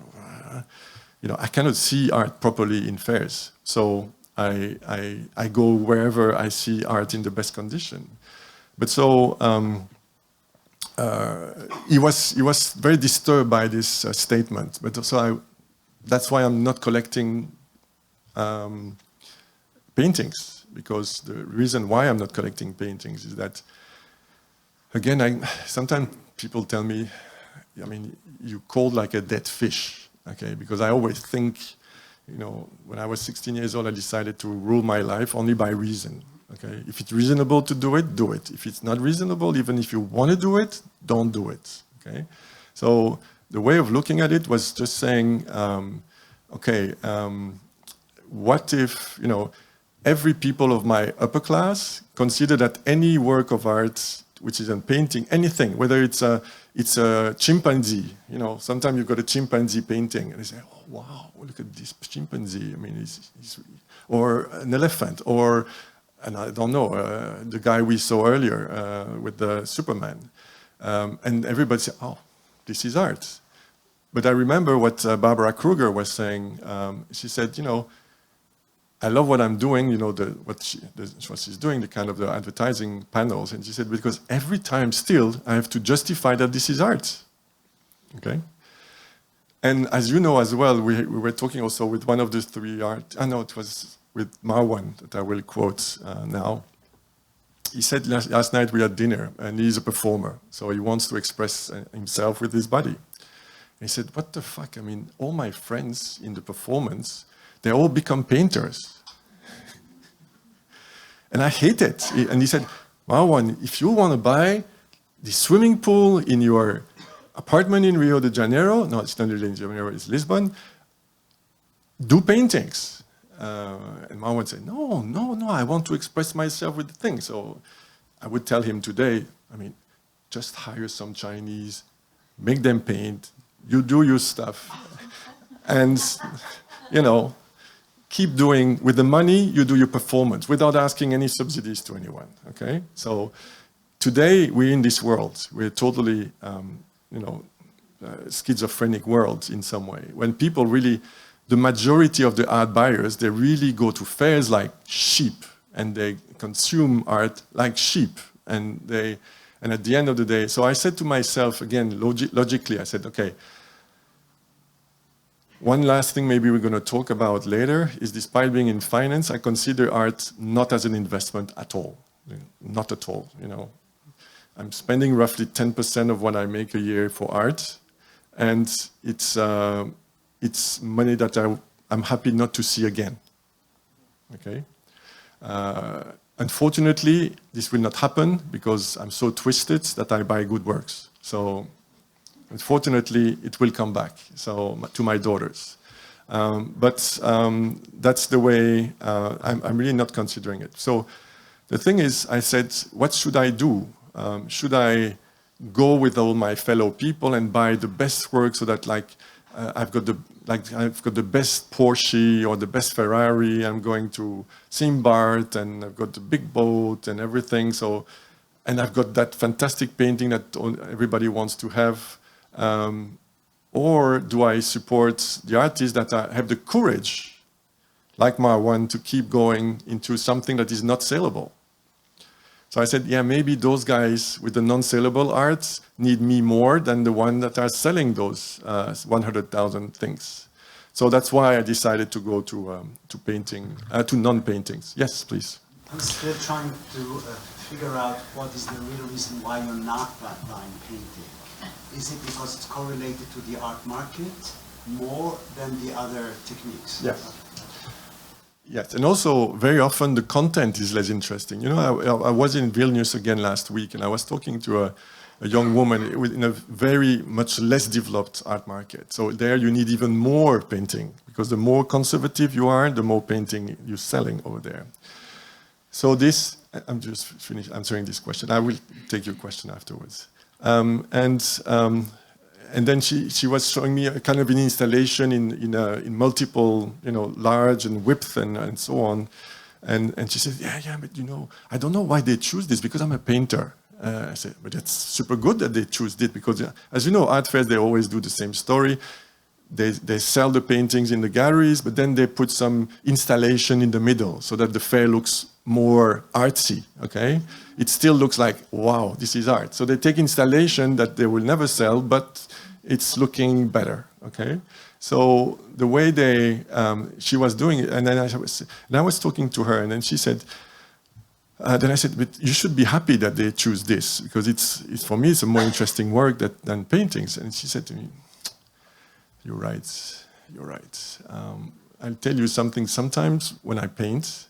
[SPEAKER 2] I cannot see art properly in fairs. So I go wherever I see art in the best condition. But so he was very disturbed by this statement. But so that's why I'm not collecting paintings, because the reason why I'm not collecting paintings is that, again, sometimes people tell me, you cold like a dead fish, okay? Because I always think, when I was 16 years old, I decided to rule my life only by reason, okay? If it's reasonable to do it, do it. If it's not reasonable, even if you want to do it, don't do it, okay? So the way of looking at it was just saying, what if, every people of my upper class consider that any work of art, which is a painting, anything, whether it's a chimpanzee, sometimes you've got a chimpanzee painting, and they say, oh, wow, look at this chimpanzee. Or an elephant, or, and I don't know, the guy we saw earlier with the Superman. And everybody said, oh, this is art. But I remember what Barbara Kruger was saying. She said, I love what I'm doing, what she's doing, the kind of the advertising panels. And she said, because every time still, I have to justify that this is art, okay? And as you know as well, we were talking also with one of the 3 art, it was with Marwan that I will quote now. He said last night we had dinner, and he's a performer, so he wants to express himself with his body. And he said, what the fuck, all my friends in the performance, they all become painters. And I hate it. And he said, Marwan, if you want to buy the swimming pool in your apartment in Rio de Janeiro, no, it's not Rio de Janeiro, it's Lisbon, do paintings. And Marwan said, no, I want to express myself with the thing. So I would tell him today, just hire some Chinese, make them paint, you do your stuff. And, keep doing, with the money, you do your performance without asking any subsidies to anyone, okay? So today, we're in this world. We're totally, schizophrenic world in some way. When people really, the majority of the art buyers, they really go to fairs like sheep, and they consume art like sheep. And at the end of the day, so I said to myself, again, logically, I said, okay, one last thing maybe we're going to talk about later is, despite being in finance, I consider art not as an investment at all. Not at all, I'm spending roughly 10% of what I make a year for art, and it's money that I'm happy not to see again, okay? Unfortunately, this will not happen because I'm so twisted that I buy good works. So unfortunately, it will come back to my daughters. But that's the way I'm really not considering it. So the thing is, I said, what should I do? Should I go with all my fellow people and buy the best work so that I've got the best Porsche or the best Ferrari, I'm going to Simbart, and I've got the big boat and everything. And I've got that fantastic painting that everybody wants to have. Or do I support the artists that have the courage, like Marwan, to keep going into something that is not saleable? So I said, yeah, maybe those guys with the non-saleable arts need me more than the ones that are selling those 100,000 things. So that's why I decided to go to painting, to non-paintings. Yes, please.
[SPEAKER 4] I'm still trying to figure out what is the real reason why you're not buying painting. Is it because it's correlated to the art market more than the other techniques?
[SPEAKER 2] Yes. Yes, and also very often the content is less interesting. You know, I was in Vilnius again last week, and I was talking to a young woman in a very much less developed art market. So there you need even more painting, because the more conservative you are, the more painting you're selling over there. So this, I'm just finished answering this question. I will take your question afterwards. And then she was showing me a kind of an installation in multiple, you know, large and width and so on. And she said, yeah, but you know, I don't know why they choose this, because I'm a painter. I said, but it's super good that they choose this, because as you know, art fairs, they always do the same story. They sell the paintings in the galleries, but then they put some installation in the middle so that the fair looks more artsy, okay? It still looks like, wow, this is art. So they take installation that they will never sell, but it's looking better, okay? So the way she was doing it, and then I was talking to her, and then she said, then I said, but you should be happy that they choose this, because it's for me, it's a more interesting work than paintings. And she said to me, you're right. I'll tell you something, sometimes when I paint,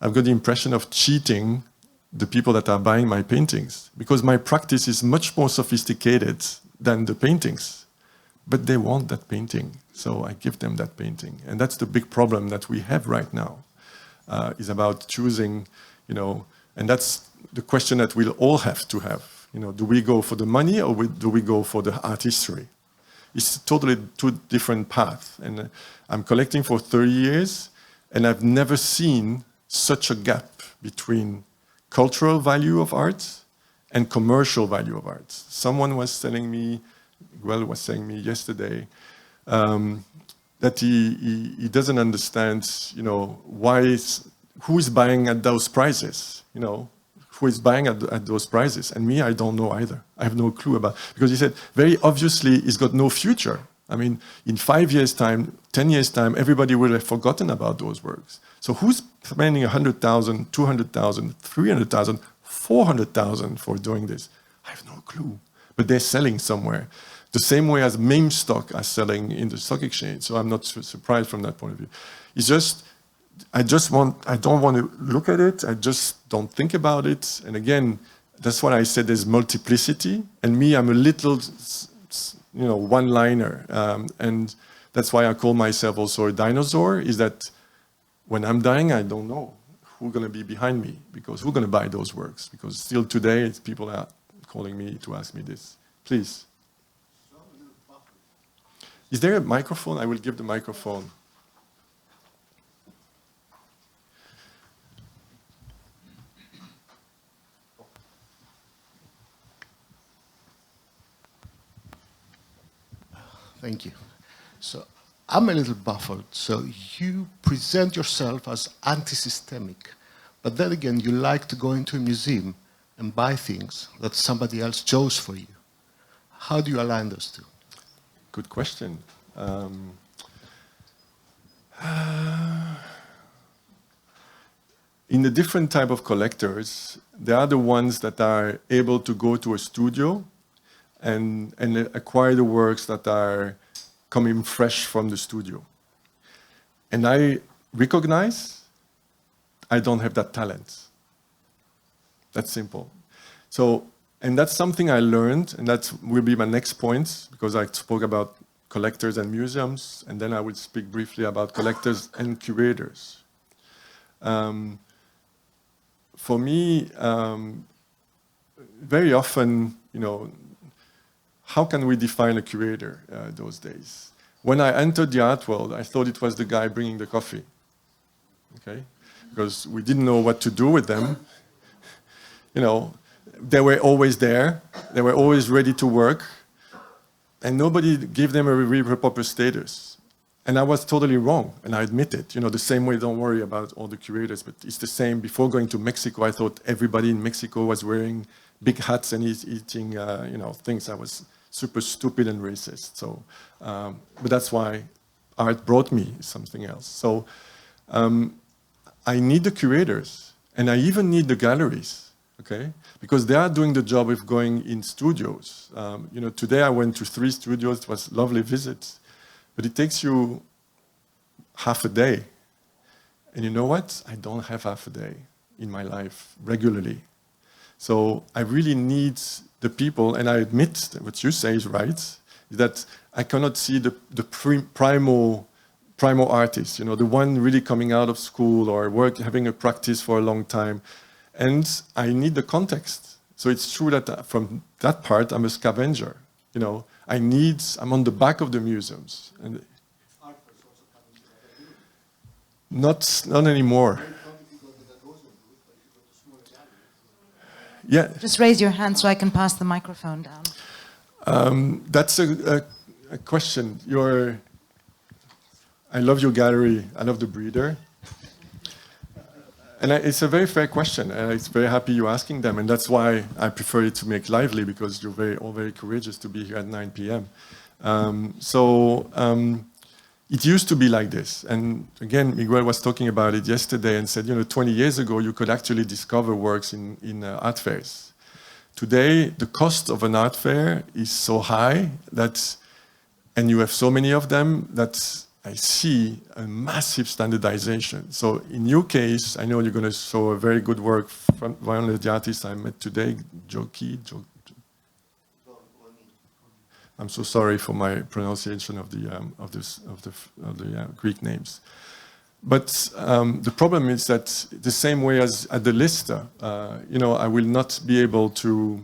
[SPEAKER 2] I've got the impression of cheating the people that are buying my paintings, because my practice is much more sophisticated than the paintings, but they want that painting, so I give them that painting. And that's the big problem that we have right now, is about choosing, you know, and that's the question that we'll all have to have. You know, do we go for the money, or do we go for the art history? It's totally two different paths. And I'm collecting for 30 years, and I've never seen such a gap between cultural value of art and commercial value of art. Someone was telling me, Guel was saying me yesterday, that he doesn't understand, you know, who is buying at those prices, you know, who is buying at those prices. And me, I don't know either. I have no clue about, because he said, very obviously, it's got no future. I mean, in 5 years' time, 10 years' time, everybody will have forgotten about those works. So who's spending 100,000, 200,000, 300,000, 400,000 for doing this? I have no clue. But they're selling somewhere. The same way as meme stock are selling in the stock exchange. So I'm not surprised from that point of view. It's just, I don't want to look at it. I just don't think about it. And again, that's what I said, there's multiplicity. And me, I'm a little, you know, one-liner. And that's why I call myself also a dinosaur, is that when I'm dying, I don't know who's going to be behind me, because who's going to buy those works? Because still today, people are calling me to ask me this. Please. Is there a microphone? I will give the microphone.
[SPEAKER 5] Thank you. So I'm a little baffled. So you present yourself as anti-systemic, but then again, you like to go into a museum and buy things that somebody else chose for you. How do you align those two?
[SPEAKER 2] Good question. In the different type of collectors, there are the ones that are able to go to a studio and acquire the works that are coming fresh from the studio. And I recognize I don't have that talent. That's simple. So, and that's something I learned, and that will be my next point, because I spoke about collectors and museums, and then I will speak briefly about collectors and curators. For me, very often, you know, how can we define a curator those days? When I entered the art world, I thought it was the guy bringing the coffee, okay? Because we didn't know what to do with them. You know, they were always there. They were always ready to work. And nobody gave them a really proper status. And I was totally wrong, and I admit it. You know, the same way, don't worry about all the curators, but it's the same. Before going to Mexico, I thought everybody in Mexico was wearing big hats and eating, you know, things. I was super stupid and racist. So, but that's why art brought me something else. So I need the curators, and I even need the galleries, okay? Because they are doing the job of going in studios. You know, today I went to 3 studios. It was lovely visits, but it takes you half a day. And you know what? I don't have half a day in my life regularly. So I really need the people, and I admit that what you say is right, that I cannot see the primal artist, you know, the one really coming out of school or having a practice for a long time. And I need the context. So it's true that from that part, I'm a scavenger. You know, I'm on the back of the museums. And not anymore. Yeah.
[SPEAKER 1] Just raise your hand so I can pass the microphone down.
[SPEAKER 2] That's a question. I love your gallery. I love the breeder. And it's a very fair question. And I'm very happy you're asking them. And that's why I prefer it to make lively, because you're all very courageous to be here at 9 p.m. It used to be like this. And again, Miguel was talking about it yesterday and said, you know, 20 years ago, you could actually discover works in art fairs. Today, the cost of an art fair is so high and you have so many of them, that I see a massive standardization. So in your case, I know you're going to show a very good work from one of the artists I met today, Joki. I'm so sorry for my pronunciation of the Greek names. But the problem is that the same way as at the Lister, you know, I will not be able to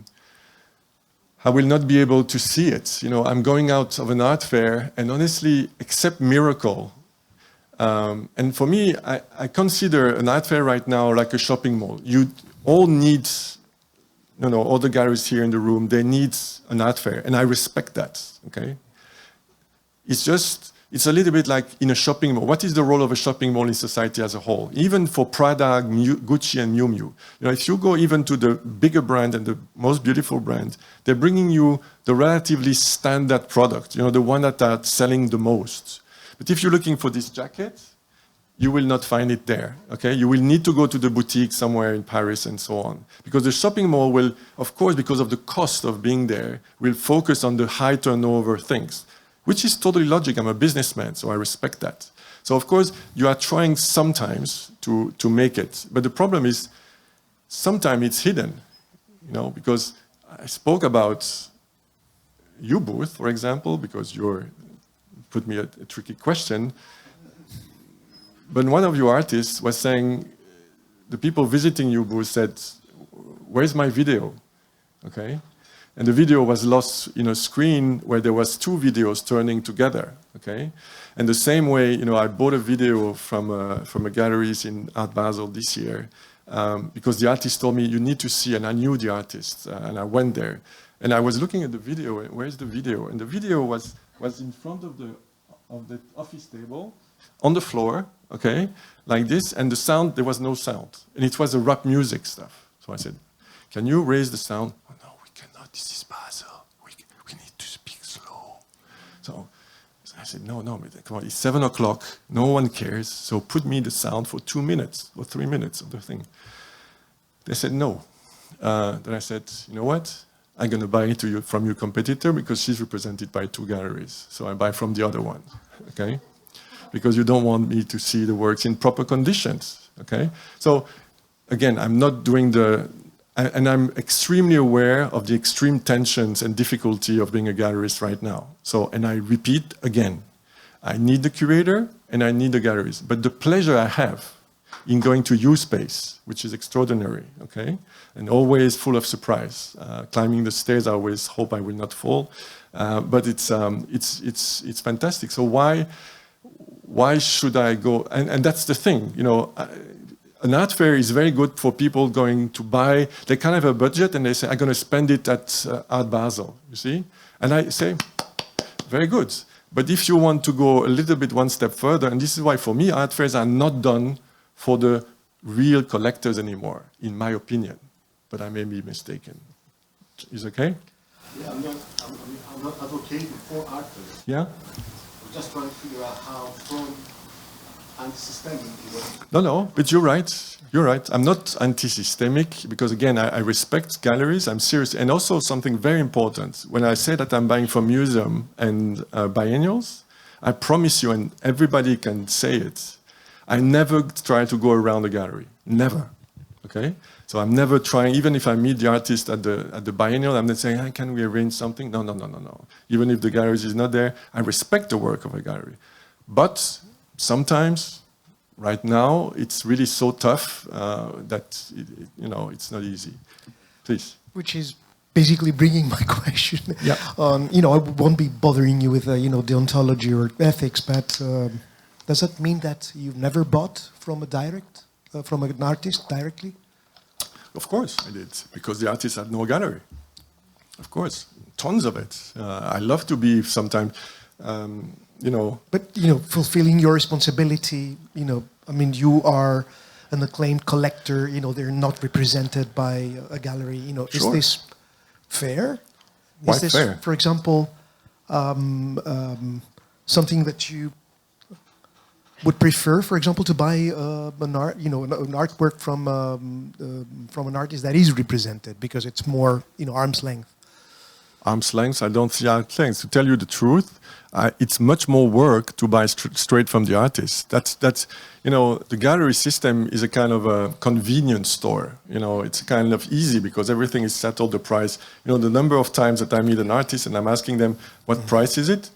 [SPEAKER 2] see it. You know, I'm going out of an art fair, and honestly, except Miracle, and for me, I consider an art fair right now like a shopping mall. You all need, you know, all the galleries here in the room, they need an art fair, and I respect that, okay? It's a little bit like in a shopping mall. What is the role of a shopping mall in society as a whole? Even for Prada, Gucci, and Miu Miu. You know, if you go even to the bigger brand and the most beautiful brand, they're bringing you the relatively standard product, you know, the one that are selling the most. But if you're looking for this jacket, you will not find it there, okay? You will need to go to the boutique somewhere in Paris and so on. Because the shopping mall will, of course, because of the cost of being there, will focus on the high turnover things, which is totally logic. I'm a businessman, so I respect that. So of course, you are trying sometimes to make it. But the problem is, sometimes it's hidden, you know, because I spoke about you booth, for example, because you put me a tricky question. But one of your artists was saying, the people visiting your booth said, where's my video? Okay? And the video was lost in a screen where there was 2 videos turning together, okay? And the same way, you know, I bought a video from a galleries in Art Basel this year because the artist told me, you need to see, and I knew the artist, and I went there. And I was looking at the video, where's the video? And the video was in front of the office table, on the floor, okay, like this, and the sound, there was no sound. And it was a rap music stuff. So I said, can you raise the sound? Oh, no, we cannot, this is Basel. We need to speak slow. So I said, no, come on, it's 7 o'clock, no one cares, so put me the sound for 2 minutes or 3 minutes of the thing. They said no. Then I said, you know what? I'm going to buy it from your competitor because she's represented by 2 galleries. So I buy from the other one, okay? Because you don't want me to see the works in proper conditions, okay? So again, I'm not doing and I'm extremely aware of the extreme tensions and difficulty of being a gallerist right now. So, and I repeat again, I need the curator and I need the galleries. But the pleasure I have in going to U-Space, which is extraordinary, okay? And always full of surprise. Climbing the stairs, I always hope I will not fall. But it's fantastic. So why should I go? And that's the thing, you know, an art fair is very good for people going to buy. They kind of have a budget and they say, I'm going to spend it at Art Basel, you see? And I say, very good. But if you want to go a little bit one step further, and this is why for me art fairs are not done for the real collectors anymore, in my opinion. But I may be mistaken. Is okay?
[SPEAKER 5] Yeah, I'm not advocating for art fairs.
[SPEAKER 2] Yeah?
[SPEAKER 5] I'm just trying to figure out how from anti-systemic you want.
[SPEAKER 2] No, but you're right. You're right. I'm not anti-systemic because, again, I respect galleries. I'm serious. And also something very important. When I say that I'm buying from museum and biennials, I promise you, and everybody can say it, I never try to go around the gallery. Never. Okay? So I'm never trying, even if I meet the artist at the biennial, I'm not saying, hey, can we arrange something? No. Even if the gallery is not there, I respect the work of a gallery. But sometimes, right now, it's really so tough that it's not easy. Please.
[SPEAKER 6] Which is basically bringing my question.
[SPEAKER 2] Yeah.
[SPEAKER 6] I won't be bothering you with deontology or ethics, but does that mean that you've never bought from from an artist directly?
[SPEAKER 2] Of course I did, because the artist had no gallery. Of course, tons of it. I love to be sometimes.
[SPEAKER 6] But, fulfilling your responsibility, you are an acclaimed collector, they're not represented by a gallery,
[SPEAKER 2] Sure.
[SPEAKER 6] Is this fair?
[SPEAKER 2] Why
[SPEAKER 6] is this,
[SPEAKER 2] fair?
[SPEAKER 6] for example, something that you would prefer, for example, to buy an artwork from an artist that is represented because it's more, arm's length?
[SPEAKER 2] Arm's length, I don't see arm's length. To tell you the truth, it's much more work to buy straight from the artist. That's the gallery system is a kind of a convenience store. It's kind of easy because everything is settled, the price. The number of times that I meet an artist and I'm asking them, what price is it?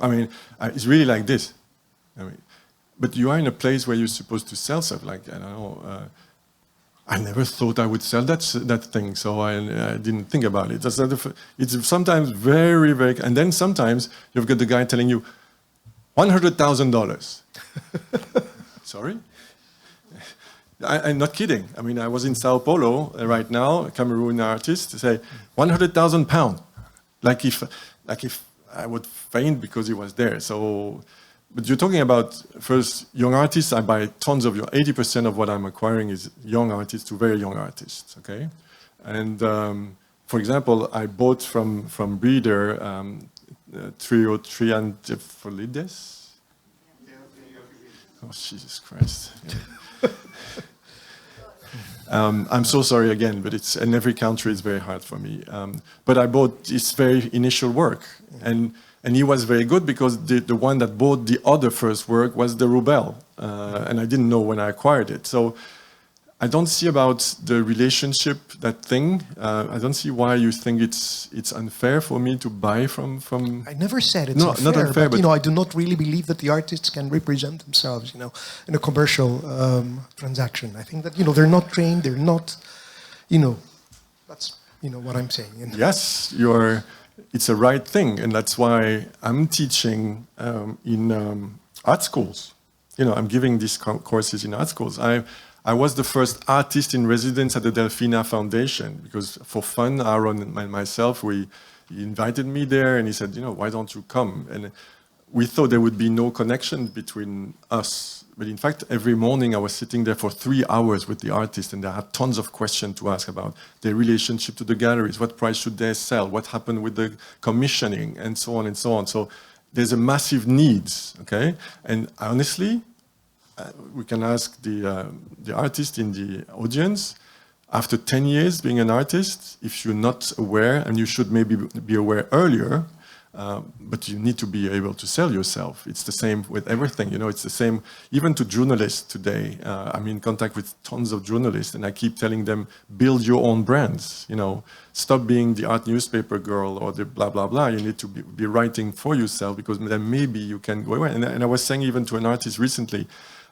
[SPEAKER 2] It's really like this. But you are in a place where you're supposed to sell stuff, like, I don't know, I never thought I would sell that thing, so I didn't think about it. It's sometimes very, very... And then sometimes you've got the guy telling you, $100,000. Sorry? I'm not kidding. I was in Sao Paulo right now, a Cameroon artist, say, 100,000 pounds. Like if I would faint because he was there. So... But you're talking about, first, young artists. I buy tons of 80% of what I'm acquiring is young artists to very young artists, okay? And, for example, I bought from Breeder Trio Triantipholides. Oh, Jesus Christ. I'm so sorry again, but it's in every country it's very hard for me. But I bought its very initial work. And he was very good because the one that bought the other first work was the Rubel. And I didn't know when I acquired it. So I don't see about the relationship, that thing. I don't see why you think it's unfair for me to buy from...
[SPEAKER 6] I never said it's unfair,
[SPEAKER 2] not unfair,
[SPEAKER 6] but I do not really believe that the artists can represent themselves, in a commercial transaction. I think that, they're not trained, they're not, that's, what I'm saying.
[SPEAKER 2] Yes, it's a right thing, and that's why I'm teaching in art schools. I'm giving these courses in art schools. I was the first artist in residence at the Delfina Foundation because for fun, Aaron and myself, he invited me there and he said, why don't you come? And we thought there would be no connection between us. But in fact, every morning I was sitting there for 3 hours with the artist and they had tons of questions to ask about their relationship to the galleries, what price should they sell, what happened with the commissioning, and so on and so on. So there's a massive need, okay? And honestly, we can ask the artist in the audience, after 10 years being an artist, if you're not aware, and you should maybe be aware earlier, but you need to be able to sell yourself. It's the same with everything, it's the same, even to journalists today. I'm in contact with tons of journalists and I keep telling them, build your own brands, stop being the art newspaper girl or the blah, blah, blah. You need to be writing for yourself because then maybe you can go away. And I was saying even to an artist recently,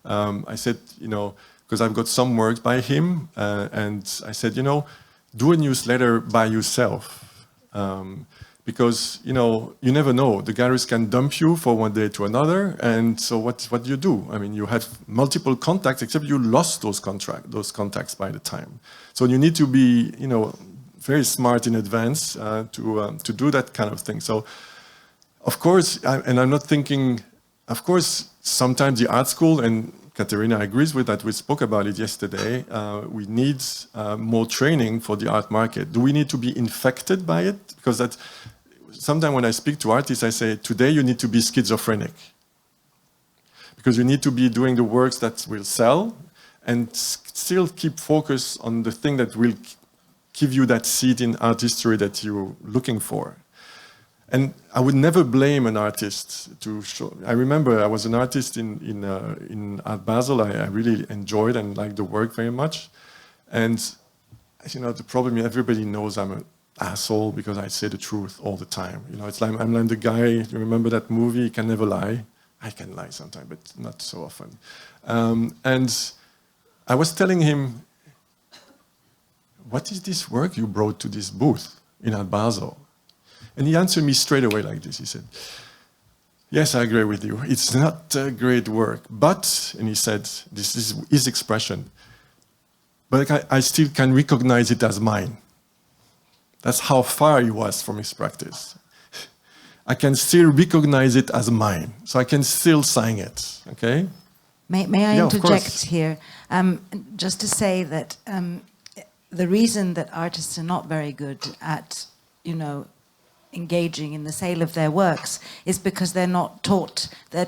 [SPEAKER 2] I said, because I've got some work by him, and I said, do a newsletter by yourself. Because, you never know. The galleries can dump you for one day to another, and so what do you do? You have multiple contacts, except you lost those contacts by the time. So you need to be, very smart in advance to do that kind of thing. So, of course, and I'm not thinking, of course, sometimes the art school, and Katerina agrees with that, we spoke about it yesterday, we need more training for the art market. Do we need to be infected by it? Because that, sometimes when I speak to artists, I say, today you need to be schizophrenic. Because you need to be doing the works that will sell and still keep focus on the thing that will give you that seat in art history that you're looking for. And I would never blame an artist to show. I remember I was an artist in Art Basel. I really enjoyed and liked the work very much. And you know, the problem is everybody knows I'm an asshole because I say the truth all the time. You know, it's like I'm like the guy. You remember that movie? You Can Never Lie. I can lie sometimes, but not so often. And I was telling him, "What is this work you brought to this booth in Art Basel?" And he answered me straight away like this. He said, "Yes, I agree with you. It's not a great work, but," and he said, this is his expression, "but I still can recognize it as mine." That's how far he was from his practice. I can still recognize it as mine, so I can still sign it, okay?
[SPEAKER 1] May I
[SPEAKER 2] Yeah, of
[SPEAKER 1] interject
[SPEAKER 2] course.
[SPEAKER 1] here? Just to say that the reason that artists are not very good at, you know, engaging in the sale of their works is because they're not taught. They're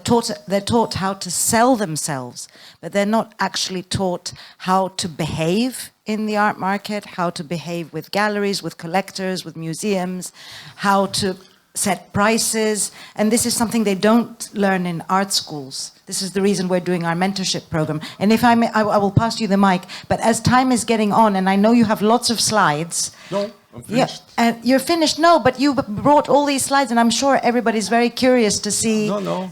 [SPEAKER 1] taught how to sell themselves, but they're not actually taught how to behave in the art market, how to behave with galleries, with collectors, with museums, how to set prices, and this is something they don't learn in art schools. This is the reason we're doing our mentorship program. And if I may, I will pass you the mic, but as time is getting on, and I know you have lots of slides.
[SPEAKER 2] No, I'm finished.
[SPEAKER 1] Yeah, you're finished, no, but you brought all these slides, and I'm sure everybody's very curious to see.
[SPEAKER 2] No, no.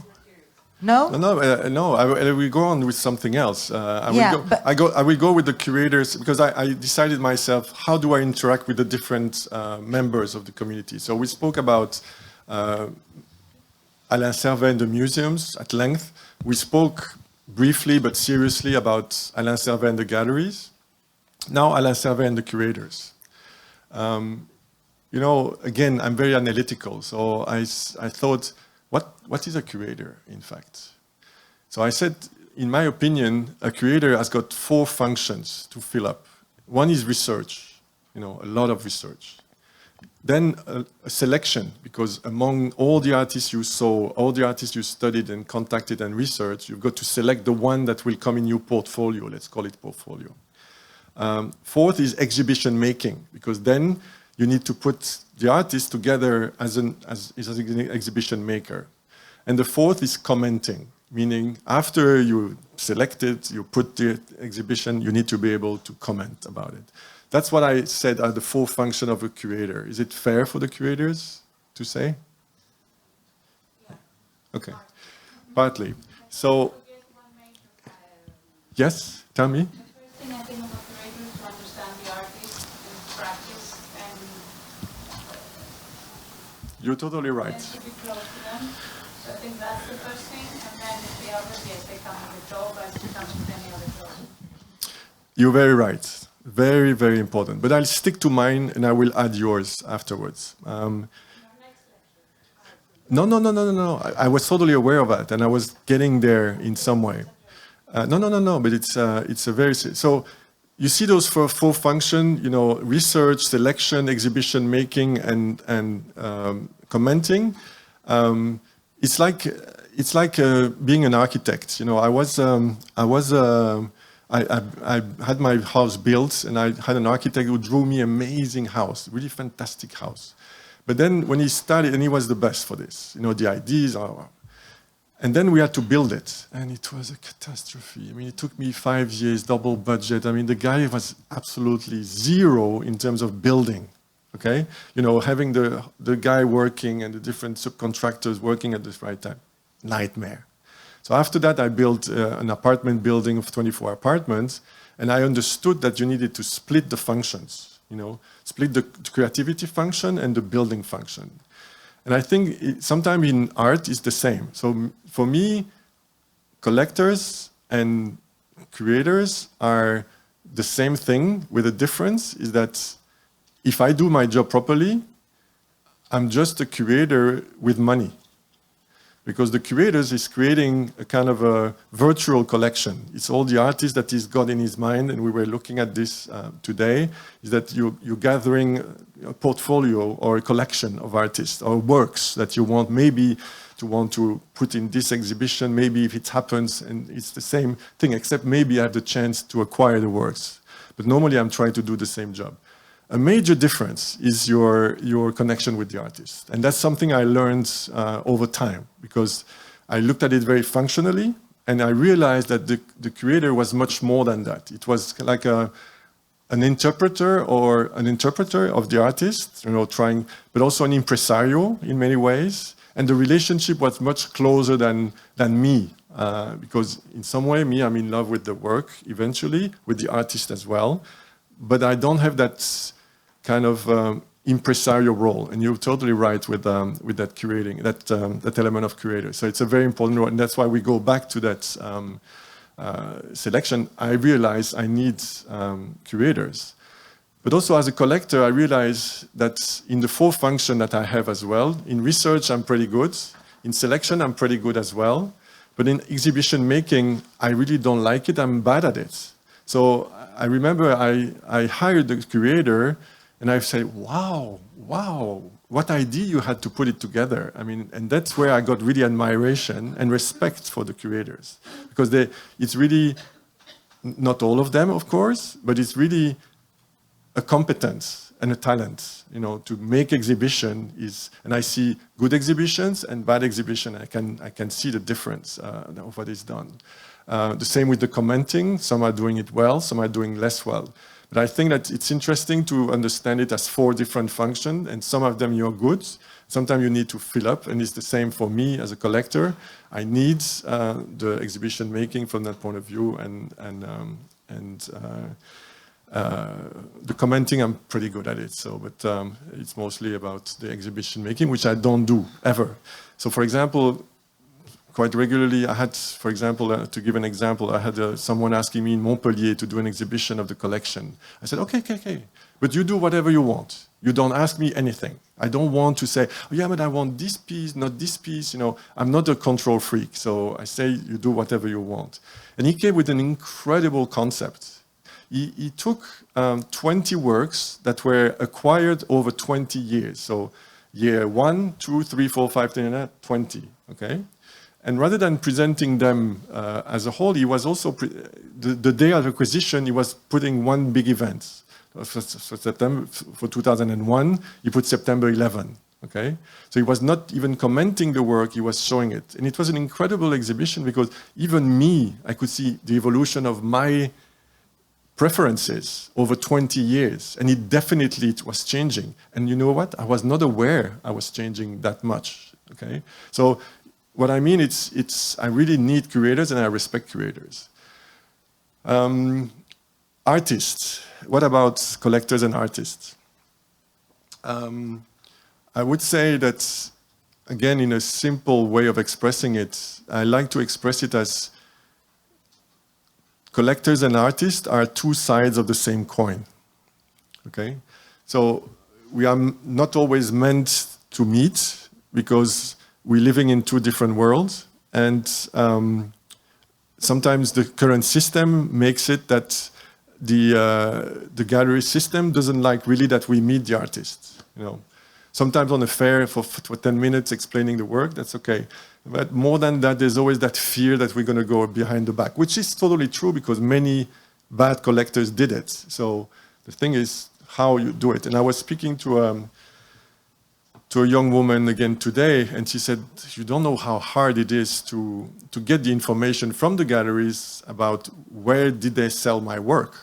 [SPEAKER 1] No?
[SPEAKER 2] No, I will go on with something else. I will go with the curators, because I decided myself, how do I interact with the different members of the community? So we spoke about Alain Servais and the museums at length. We spoke briefly but seriously about Alain Servais and the galleries. Now Alain Servais and the curators. You know, again, I'm very analytical, so I thought, what is a curator, in fact? So I said, in my opinion, a curator has got 4 functions to fill up. One is research, you know, a lot of research. Then a selection, because among all the artists you saw, all the artists you studied and contacted and researched, you've got to select the one that will come in your portfolio, let's call it portfolio. 4th is exhibition making, because then you need to put the artist together as an exhibition maker. And the 4th is commenting, meaning after you select it, you put the exhibition, you need to be able to comment about it. That's what I said are the 4 functions of a curator. Is it fair for the curators to say?
[SPEAKER 3] Yeah.
[SPEAKER 2] Okay, partly. So, yes, tell me.
[SPEAKER 3] The first thing I think of a curator is to understand the artist, his practice, and
[SPEAKER 2] You're totally right.
[SPEAKER 3] to be close to them. So I think that's the first thing, and then the others, yes, they come with the job as it comes with any other job.
[SPEAKER 2] You're very right. Very, very important. But I'll stick to mine and I will add yours afterwards. No. I was totally aware of that and I was getting there in some way. No. But it's a very... So you see those 4 functions, you know, research, selection, exhibition making, and commenting. It's like being an architect. You know, I had my house built, and I had an architect who drew me an amazing house, really fantastic house. But then when he started, and he was the best for this, you know, the ideas are... And then we had to build it, and it was a catastrophe. I mean, it took me 5 years, double budget. I mean, the guy was absolutely zero in terms of building, okay? You know, having the guy working and the different subcontractors working at the right time, nightmare. So after that, I built an apartment building of 24 apartments, and I understood that you needed to split the functions, you know, split the creativity function and the building function. And I think sometimes in art it's the same. So for me, collectors and curators are the same thing, with a difference is that if I do my job properly, I'm just a curator with money. Because the curator is creating a kind of a virtual collection. It's all the artists that he's got in his mind, and we were looking at this today, is that you're gathering a portfolio or a collection of artists or works that you want maybe to want to put in this exhibition, maybe if it happens, and it's the same thing, except maybe I have the chance to acquire the works. But normally I'm trying to do the same job. A major difference is your connection with the artist. And that's something I learned over time, because I looked at it very functionally, and I realized that the curator was much more than that. It was like an interpreter of the artist, trying, but also an impresario in many ways. And the relationship was much closer than me, because in some way, I'm in love with the work eventually, with the artist as well. But I don't have that kind of impresario role, and you're totally right with that curating, that element of curator. So it's a very important role, and that's why we go back to that selection. I realize I need curators, but also as a collector, I realize that in the four functions that I have as well, in research I'm pretty good, in selection I'm pretty good as well, but in exhibition making I really don't like it. I'm bad at it. So I remember I hired the curator. And I said, wow, what idea you had to put it together. I mean, and that's where I got really admiration and respect for the curators. Because it's really, not all of them, of course, but it's really a competence and a talent, to make exhibition and I see good exhibitions and bad exhibition. I can see the difference of what is done. The same with the commenting. Some are doing it well, some are doing less well. But I think that it's interesting to understand it as four different functions, and some of them you're good. Sometimes you need to fill up, and it's the same for me as a collector. I need the exhibition making from that point of view, and the commenting, I'm pretty good at it. So, but it's mostly about the exhibition making, which I don't do ever. So, for example, quite regularly, I had, for example, to give an example, I had someone asking me in Montpellier to do an exhibition of the collection. I said, okay, but you do whatever you want. You don't ask me anything. I don't want to say, oh yeah, but I want this piece, not this piece. I'm not a control freak. So I say, you do whatever you want. And he came with an incredible concept. He took 20 works that were acquired over 20 years. So year 1, 2, 3, 4, 5, 10, 20, okay? And rather than presenting them as a whole, he was also, the day of acquisition, he was putting one big event. For September, for 2001, he put September 11, okay? So he was not even commenting the work, he was showing it. And it was an incredible exhibition because even me, I could see the evolution of my preferences over 20 years. And it was changing. And you know what? I was not aware I was changing that much, okay? So what I mean, I really need curators and I respect curators. Artists. What about collectors and artists? I would say that, again, in a simple way of expressing it, I like to express it as collectors and artists are two sides of the same coin. Okay? So we are not always meant to meet because we're living in two different worlds, and sometimes the current system makes it that the gallery system doesn't like really that we meet the artists. Sometimes on a fair for 10 minutes explaining the work, that's okay. But more than that, there's always that fear that we're going to go behind the back, which is totally true because many bad collectors did it. So the thing is how you do it. And I was speaking to a young woman again today, and she said, you don't know how hard it is to get the information from the galleries about where did they sell my work,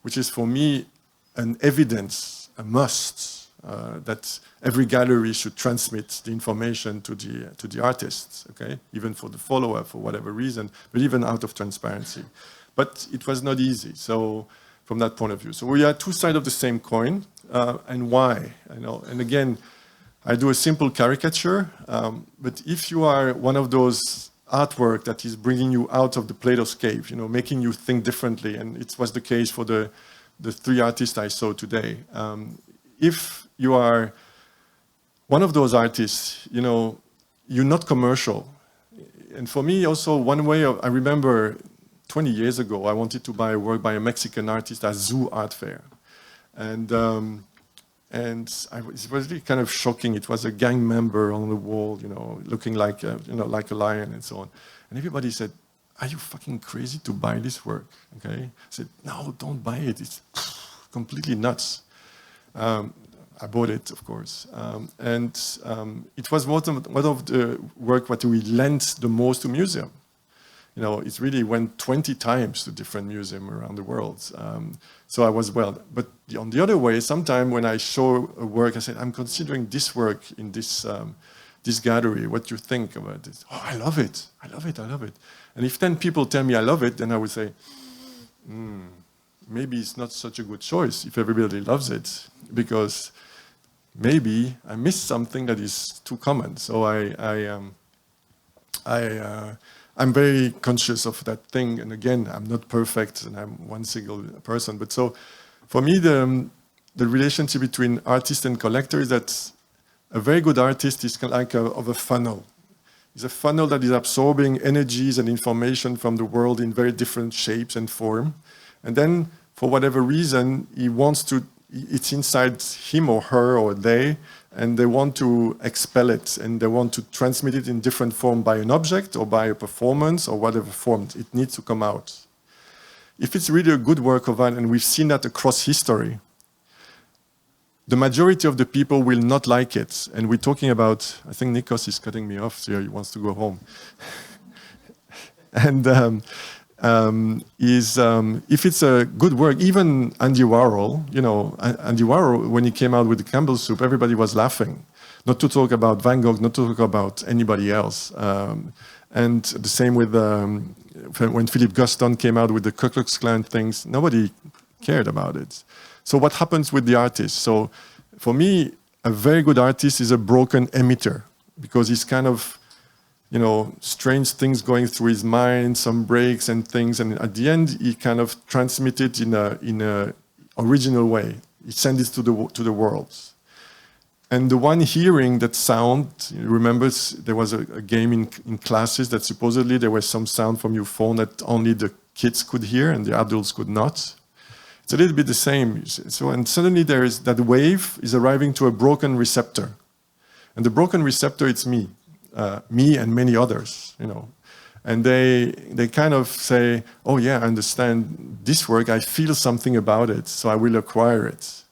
[SPEAKER 2] which is for me an evidence, a must, that every gallery should transmit the information to the artists, okay? Even for the follow-up, for whatever reason, but even out of transparency. But it was not easy, so from that point of view. So we are two sides of the same coin, and why? And again, I do a simple caricature, but if you are one of those artwork that is bringing you out of the Plato's cave, making you think differently, and it was the case for the the three artists I saw today. If you are one of those artists, you know, you're not commercial. And for me also, one way I remember 20 years ago, I wanted to buy a work by a Mexican artist at Zoo Art Fair. And it was really kind of shocking. It was a gang member on the wall, you know, looking like like a lion and so on. And everybody said, "Are you fucking crazy to buy this work?" Okay, I said, "No, don't buy it. It's completely nuts." I bought it, of course, it was one of the work that we lent the most to museum. You know, it really went 20 times to different museums around the world. So I was but on the other way, sometimes when I show a work, I say, "I'm considering this work in this this gallery. What do you think about it?" "Oh, I love it. I love it. I love it." And if 10 people tell me I love it, then I would say, maybe it's not such a good choice if everybody loves it, because maybe I missed something that is too common. So I'm very conscious of that thing. And again, I'm not perfect and I'm one single person. But so for me, the relationship between artist and collector is that a very good artist is kind of like of a funnel. It's a funnel that is absorbing energies and information from the world in very different shapes and form. And then for whatever reason, it's inside him or her or they, and they want to expel it, and they want to transmit it in different form by an object or by a performance or whatever form. It needs to come out. If it's really a good work of art, and we've seen that across history, the majority of the people will not like it. And we're talking about, I think Nikos is cutting me off, so he wants to go home. And if it's a good work, even Andy Warhol, you know, Andy Warhol, when he came out with the Campbell soup, everybody was laughing. Not to talk about Van Gogh, not to talk about anybody else. And the same with when Philip Guston came out with the Ku Klux Klan things, nobody cared about it. So what happens with the artist? So for me, a very good artist is a broken emitter, because he's kind of, you know, strange things going through his mind, some breaks and things, and at the end he kind of transmits it in a original way. He sends it to the world. And the one hearing that sound, remember there was a game in classes that supposedly there was some sound from your phone that only the kids could hear and the adults could not. It's a little bit the same. So, and suddenly there is that wave is arriving to a broken receptor. And the broken receptor, it's me. Me and many others, you know. And they kind of say, "Oh yeah, I understand this work, I feel something about it, so I will acquire it.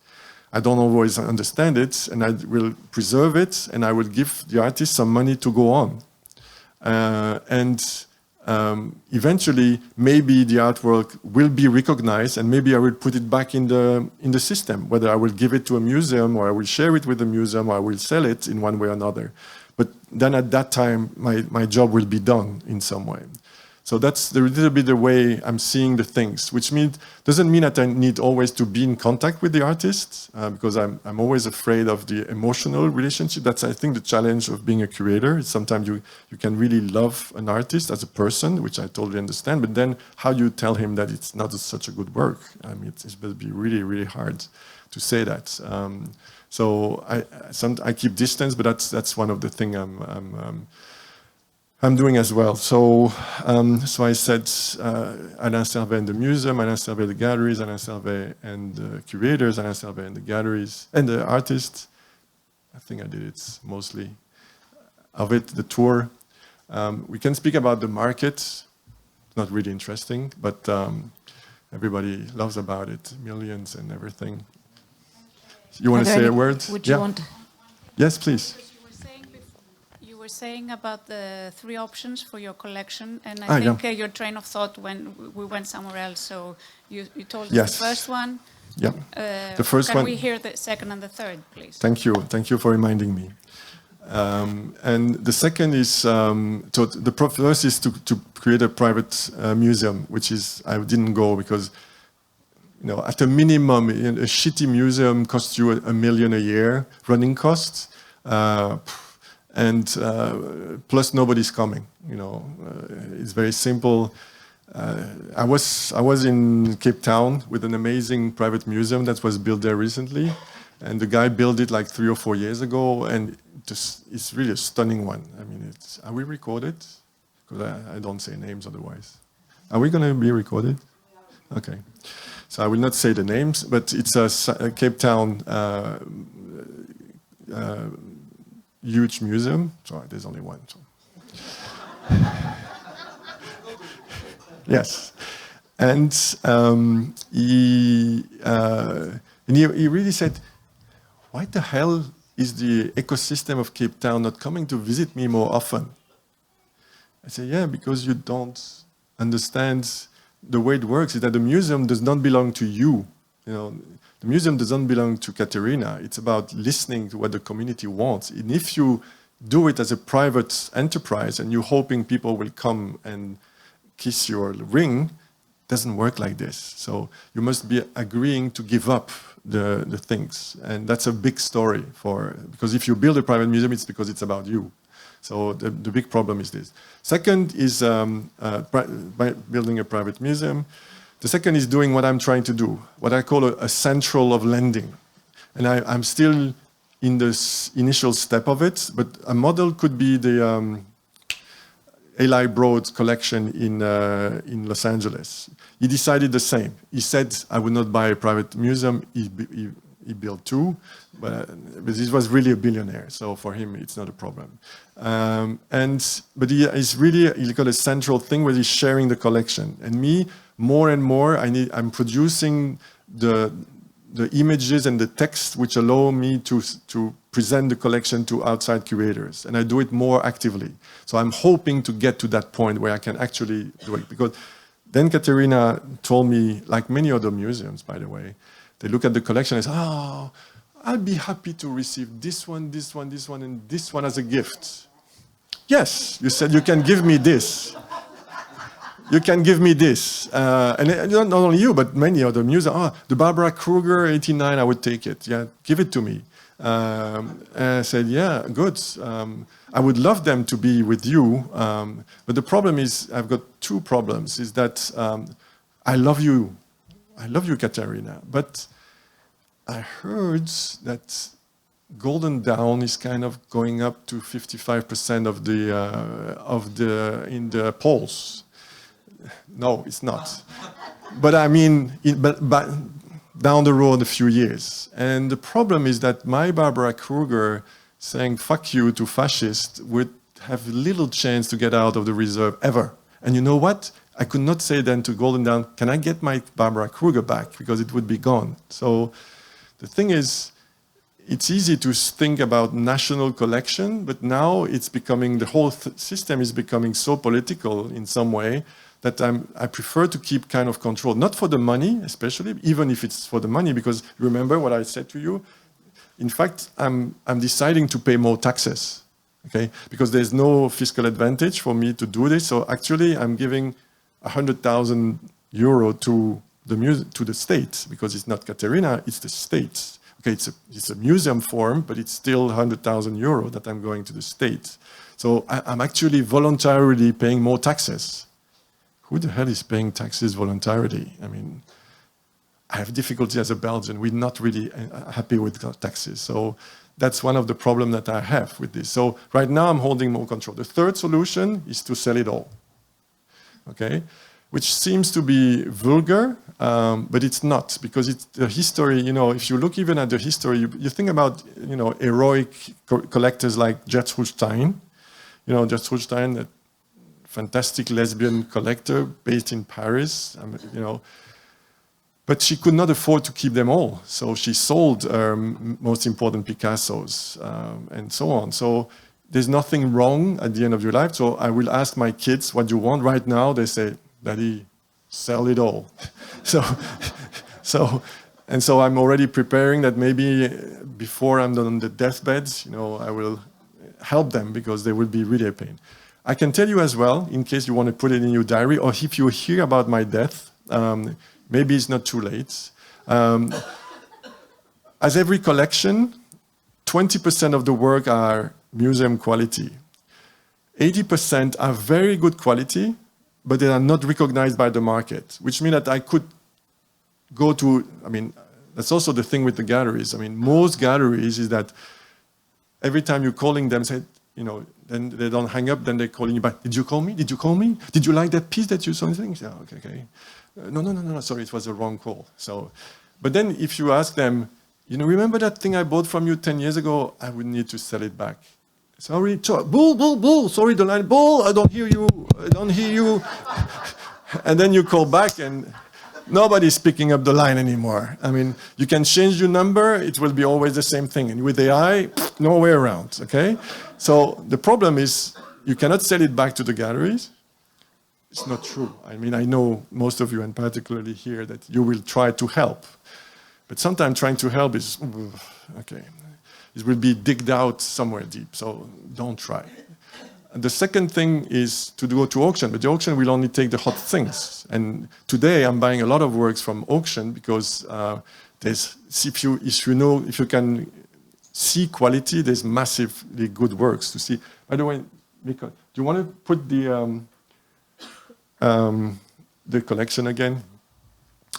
[SPEAKER 2] I don't always understand it, and I will preserve it, and I will give the artist some money to go on. Eventually, maybe the artwork will be recognized, and maybe I will put it back in the system, whether I will give it to a museum, or I will share it with the museum, or I will sell it in one way or another. But then at that time, my job will be done in some way." So that's a little bit the way I'm seeing the things, which doesn't mean that I need always to be in contact with the artist, because I'm always afraid of the emotional relationship. That's, I think, the challenge of being a curator. Sometimes you can really love an artist as a person, which I totally understand, but then how you tell him that it's not such a good work? I mean, it will be really, really hard to say that. So I keep distance, but that's one of the things I'm doing as well. So I said Alain Servais and the museum, Alain Servais the galleries, Alain Servais and the curators, Alain Servais and the galleries, and the artists. I think I did it mostly of it, the tour. We can speak about the market. Not really interesting, but everybody loves about it, millions and everything. You want to say a word?
[SPEAKER 1] Would you want?
[SPEAKER 2] Yes, please.
[SPEAKER 7] You were saying about the three options for your collection, and I think your train of thought when we went somewhere else. So you told us the first one.
[SPEAKER 2] Yeah. The first one.
[SPEAKER 7] Can we hear the second and the third, please?
[SPEAKER 2] Thank you. Thank you for reminding me. And the second is, so the first is to create a private museum, which is, I didn't go because, you know, at a minimum, a shitty museum costs you $1 million a year, running costs, and plus nobody's coming, you know. It's very simple. I was in Cape Town with an amazing private museum that was built there recently, and the guy built it like 3 or 4 years ago, and it's really a stunning one. I mean, are we recorded? Because I don't say names otherwise. Are we going to be recorded? Okay. So I will not say the names, but it's a Cape Town huge museum. Sorry, there's only one. So. Yes. And he really said, why the hell is the ecosystem of Cape Town not coming to visit me more often? I said, yeah, because you don't understand the way it works, is that the museum does not belong to you. You know, the museum doesn't belong to Katerina. It's about listening to what the community wants. And if you do it as a private enterprise and you're hoping people will come and kiss your ring, it doesn't work like this. So you must be agreeing to give up the things. And that's a big story because if you build a private museum, it's because it's about you. So the big problem is this. Second is building a private museum. The second is doing what I'm trying to do, what I call a central of lending. And I'm still in this initial step of it, but a model could be the Eli Broad's collection in Los Angeles. He decided the same. He said, I would not buy a private museum. He built 2, but he was really a billionaire, so for him it's not a problem. But he's got a central thing where he's sharing the collection. And me, more and more, I'm producing the images and the text which allow me to present the collection to outside curators, and I do it more actively. So I'm hoping to get to that point where I can actually do it, because then Katerina told me, like many other museums, by the way, they look at the collection and say, oh, I'll be happy to receive this one, this one, this one, and this one as a gift. Yes, you said you can give me this. You can give me this. And not only you, but many other museums. Oh, the Barbara Kruger 89, I would take it. Yeah, give it to me. And I said, yeah, good. I would love them to be with you. But the problem is, I've got 2 problems. Is that I love you. I love you, Katerina, but I heard that Golden Dawn is kind of going up to 55% in the polls. No, it's not. But I mean, but down the road a few years. And the problem is that my Barbara Kruger saying "fuck you" to fascists would have little chance to get out of the reserve ever. And you know what? I could not say then to Golden Dawn, can I get my Barbara Kruger back? Because it would be gone. So the thing is, it's easy to think about national collection, but now it's becoming, the whole system is becoming so political in some way that I prefer to keep kind of control. Not for the money, especially, even if it's for the money, because remember what I said to you? In fact, I'm deciding to pay more taxes, okay? Because there's no fiscal advantage for me to do this. So actually, I'm giving 100,000 euro to the state, because it's not Katerina, it's the state. Okay, it's a museum form, but it's still 100,000 euro that I'm going to the state. So I'm actually voluntarily paying more taxes. Who the hell is paying taxes voluntarily? I mean, I have difficulty as a Belgian. We're not really happy with taxes. So that's one of the problems that I have with this. So right now I'm holding more control. The third solution is to sell it all. Okay, which seems to be vulgar, but it's not, because it's the history. You know, if you look even at the history, you think about, you know, heroic collectors like Gertrude Stein. You know, Gertrude Stein, a fantastic lesbian collector based in Paris. You know, but she could not afford to keep them all, so she sold her most important Picassos and so on. So there's nothing wrong at the end of your life. So I will ask my kids, what do you want right now? They say, Daddy, sell it all. So I'm already preparing that maybe before I'm on the deathbeds, you know, I will help them, because they will be really a pain. I can tell you as well, in case you want to put it in your diary, or if you hear about my death, maybe it's not too late. As every collection, 20% of the work are museum quality. 80% are very good quality, but they are not recognized by the market, which means that I could go to, I mean, that's also the thing with the galleries. I mean, most galleries is that every time you're calling them, say, you know, then they don't hang up, then they're calling you back. Did you call me? Did you call me? Did you like that piece that you saw? Yeah, okay. No, sorry, it was a wrong call. So, but then if you ask them, you know, remember that thing I bought from you 10 years ago? I would need to sell it back. Sorry, bull, sorry, the line, bull, I don't hear you. And then you call back and nobody's picking up the line anymore. I mean, you can change your number, it will be always the same thing. And with AI, no way around, okay? So the problem is you cannot sell it back to the galleries. It's not true. I mean, I know most of you, and particularly here, that you will try to help. But sometimes trying to help is, okay, it will be digged out somewhere deep, so don't try. The second thing is to go to auction, but the auction will only take the hot things. And today I'm buying a lot of works from auction because if you can see quality, there's massively good works to see. By the way, Mika, do you want to put the collection again?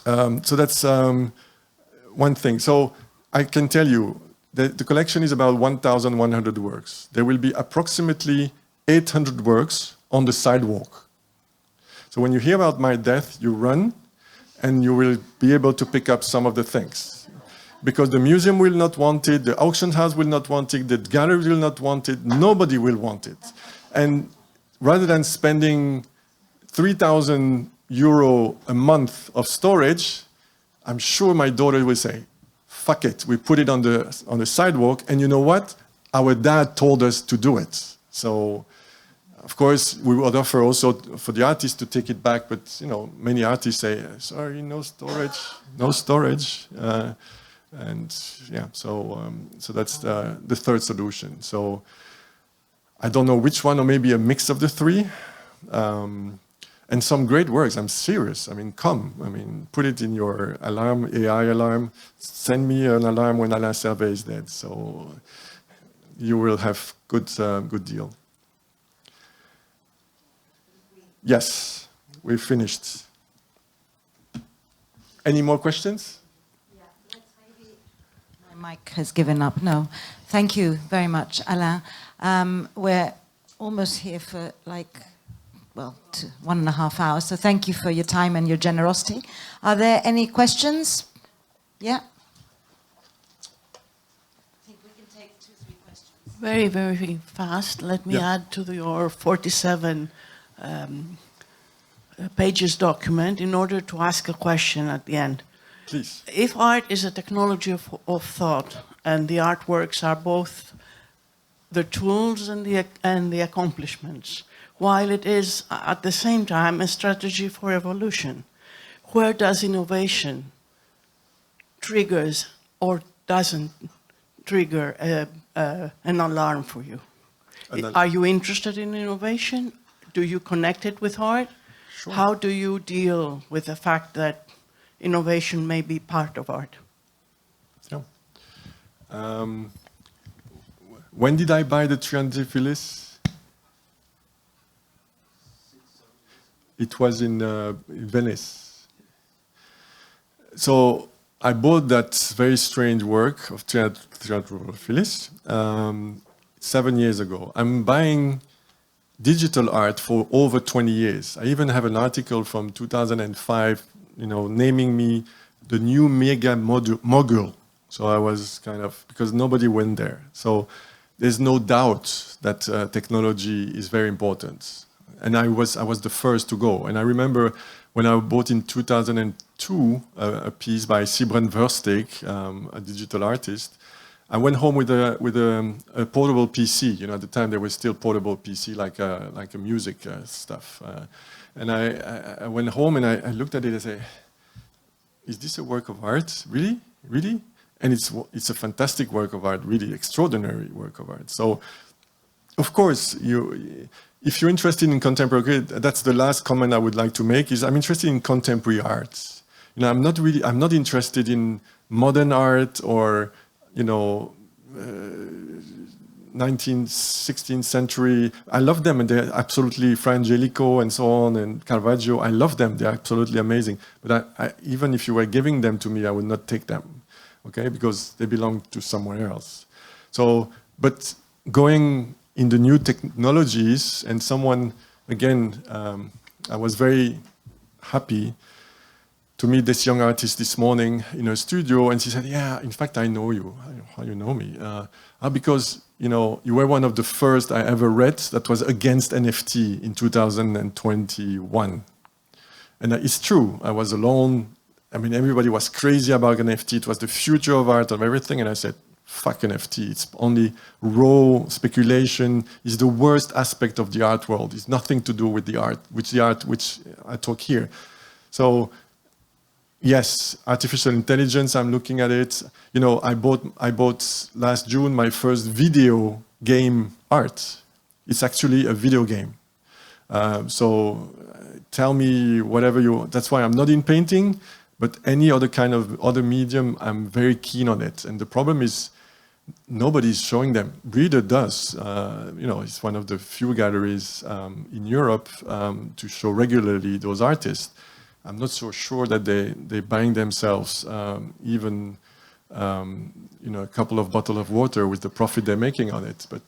[SPEAKER 2] So that's one thing. So I can tell you that the collection is about 1,100 works. There will be approximately 800 works on the sidewalk. So when you hear about my death, you run and you will be able to pick up some of the things. Because the museum will not want it, the auction house will not want it, the gallery will not want it, nobody will want it. And rather than spending 3,000 euro a month of storage, I'm sure my daughter will say, fuck it, we put it on the sidewalk, and you know what? Our dad told us to do it. So, of course, we would offer also for the artist to take it back, but you know, many artists say, sorry, no storage, no storage. And yeah, so that's the third solution. So I don't know which one, or maybe a mix of the three. And some great works, I'm serious. I mean, put it in your alarm, AI alarm. Send me an alarm when Alain Servais is dead. So you will have good deal. Yes, we've finished. Any more questions?
[SPEAKER 1] Yeah, let's maybe. My mic has given up. No, thank you very much, Alain. We're almost here for 1.5 hours. So thank you for your time and your generosity. Are there any questions? Yeah. I think we can take 2-3 questions.
[SPEAKER 8] Very, very fast. Let me add to your 47 pages document in order to ask a question at the end.
[SPEAKER 2] Please.
[SPEAKER 8] If art is a technology of thought, and the artworks are both the tools and the accomplishments, while it is at the same time a strategy for evolution, where does innovation triggers or doesn't trigger an alarm for you? Are you interested in innovation? Do you connect it with art?
[SPEAKER 2] Sure.
[SPEAKER 8] How do you deal with the fact that innovation may be part of art?
[SPEAKER 2] Yeah. When did I buy the Triantafyllis? It was in Venice. So I bought that very strange work of Triantafyllis 7 years ago. I'm buying digital art for over 20 years. I even have an article from 2005, naming me the new mega mogul. So I was because nobody went there. So there's no doubt that technology is very important. And I was the first to go. And I remember when I bought in 2002 a piece by Sybren Versteeg, a digital artist. I went home with a portable PC. At the time there was still portable PC, like a music stuff. And I went home and I looked at it and said, "Is this a work of art? Really, really?" And it's a fantastic work of art, really extraordinary work of art. So, of course, if you're interested in contemporary, that's the last comment I would like to make. Is I'm interested in contemporary arts. I'm not interested in modern art or 19th, 16th century. I love them, and they're absolutely Fra Angelico and so on, and Caravaggio. I love them. They're absolutely amazing. But even if you were giving them to me, I would not take them, okay, because they belong to somewhere else. So, but going in the new technologies, and someone, again, I was very happy to meet this young artist this morning in her studio, and she said, yeah, in fact, I know you. How you know me? Because, you know, you were one of the first I ever read that was against NFT in 2021. And it's true, I was alone. I mean, everybody was crazy about NFT. It was the future of art, of everything. And I said, fuck NFT. It's only raw speculation. It's the worst aspect of the art world. It's nothing to do with the art which I talk here. So, yes, artificial intelligence, I'm looking at it. You know, I bought last June my first video game art. It's actually a video game. So tell me whatever that's why I'm not in painting, but any other kind of other medium, I'm very keen on it. And the problem is nobody's showing them. Breeder does. You know, it's one of the few galleries in Europe to show regularly those artists. I'm not so sure that they're buying themselves even you know, a couple of bottles of water with the profit they're making on it, but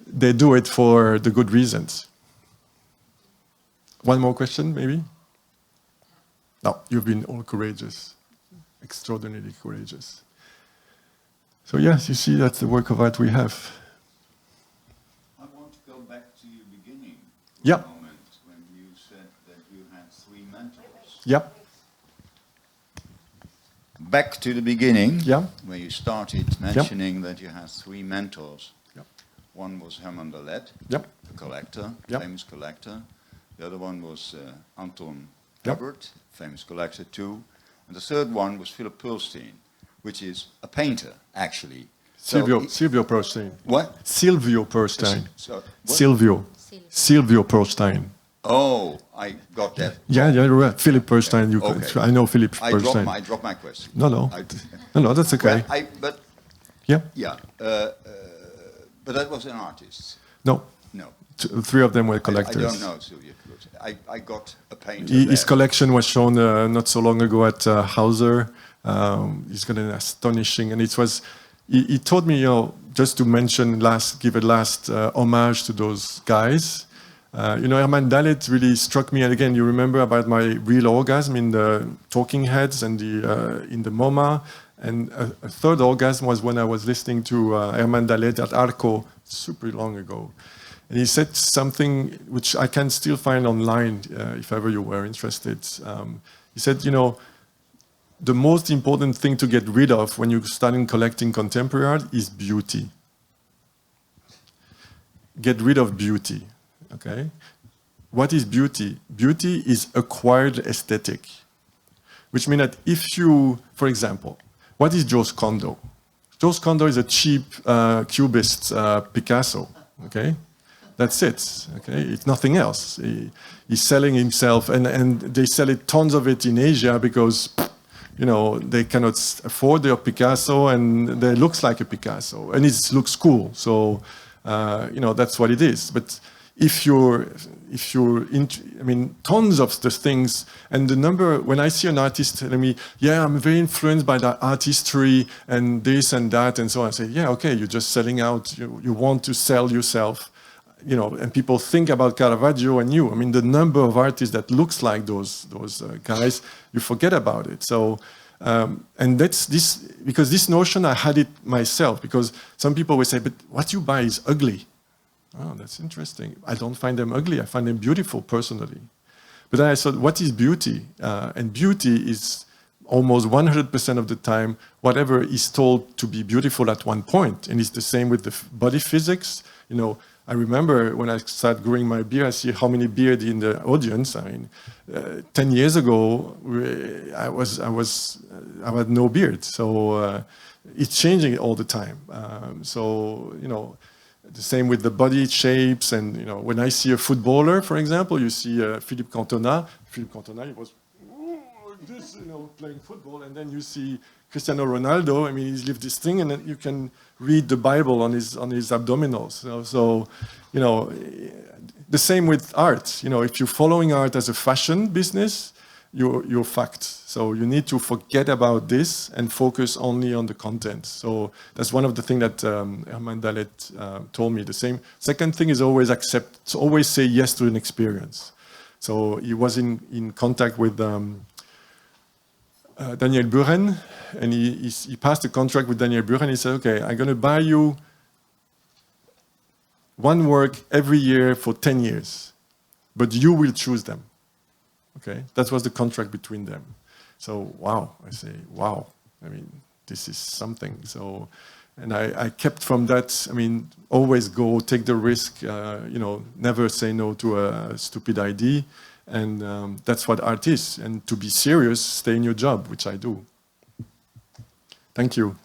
[SPEAKER 2] they do it for the good reasons. One more question, maybe? No, you've been all courageous, extraordinarily courageous. So yes, you see, that's the work of art we have.
[SPEAKER 9] I want to go back to your beginning.
[SPEAKER 2] Yeah. Yep.
[SPEAKER 9] Back to the beginning,
[SPEAKER 2] yeah,
[SPEAKER 9] where you started mentioning that you had three mentors.
[SPEAKER 2] Yep.
[SPEAKER 9] One was Herman Dalet,
[SPEAKER 2] yep,
[SPEAKER 9] a collector,
[SPEAKER 2] yep,
[SPEAKER 9] famous collector. The other one was Anton
[SPEAKER 2] yep,
[SPEAKER 9] Hubbard, famous collector too. And the third one was Philip Pearlstein, which is a painter, actually.
[SPEAKER 2] Silvio Pearlstein.
[SPEAKER 9] What?
[SPEAKER 2] Silvio Pearlstein.
[SPEAKER 9] Silvio
[SPEAKER 2] Pearlstein.
[SPEAKER 9] Oh, I got that.
[SPEAKER 2] Yeah, right. Philip Pearlstein. Okay. I know Philip Pearlstein.
[SPEAKER 9] I dropped my question.
[SPEAKER 2] No, that's okay.
[SPEAKER 9] Well, yeah. But that was an artist.
[SPEAKER 2] No. Three of them were collectors.
[SPEAKER 9] I don't know Silvio Pearlstein. I got a painter.
[SPEAKER 2] His collection was shown not so long ago at Hauser. He's got an astonishing, and it was. He told me, you know, just to mention, give a last homage to those guys. You know, Herman Dalet really struck me. And again, you remember about my real orgasm in the Talking Heads and in the MoMA. And a third orgasm was when I was listening to Herman Dalet at Arco super long ago. And he said something which I can still find online if ever you were interested. He said, you know, the most important thing to get rid of when you're starting collecting contemporary art is beauty. Get rid of beauty. Okay, what is beauty? Beauty is acquired aesthetic, which means that if you, for example, what is Joe Kondo? Joe Kondo is a cheap cubist Picasso. Okay, that's it. Okay, it's nothing else. He's selling himself, and they sell it tons of it in Asia because, you know, they cannot afford their Picasso, and it looks like a Picasso, and it looks cool. So, you know, that's what it is. But if you're I mean, tons of the things, and the number, when I see an artist telling me, yeah, I'm very influenced by the art history and this and that, and so on, I say, yeah, okay, you're just selling out, you want to sell yourself, you know, and people think about Caravaggio and you. I mean, the number of artists that looks like those guys, you forget about it. So, and that's this, because this notion, I had it myself, because some people will say, but what you buy is ugly. Oh, that's interesting. I don't find them ugly. I find them beautiful personally. But then I thought, what is beauty? And beauty is almost 100% of the time whatever is told to be beautiful at one point. And it's the same with the body physics. You know, I remember when I started growing my beard, I see how many beards in the audience. I mean, 10 years ago, I had no beard. So it's changing all the time. So, you know, the same with the body shapes, and you know, when I see a footballer, for example, you see Philippe Cantona. Philippe Cantona, he was this, playing football, and then you see Cristiano Ronaldo. I mean, he's lived this thing, and then you can read the Bible on his abdominals. So, the same with art. If you're following art as a fashion business, you're fucked. So you need to forget about this and focus only on the content. So that's one of the things that Herman Dalet told me. The same. Second thing is always always say yes to an experience. So he was in contact with Daniel Buren, and he passed a contract with Daniel Buren. He said, okay, I'm going to buy you one work every year for 10 years, but you will choose them. Okay, that was the contract between them. So, wow, I say, wow, I mean, this is something. So, and I kept from that, I mean, always go, take the risk, never say no to a stupid idea. And that's what art is. And to be serious, stay in your job, which I do. Thank you.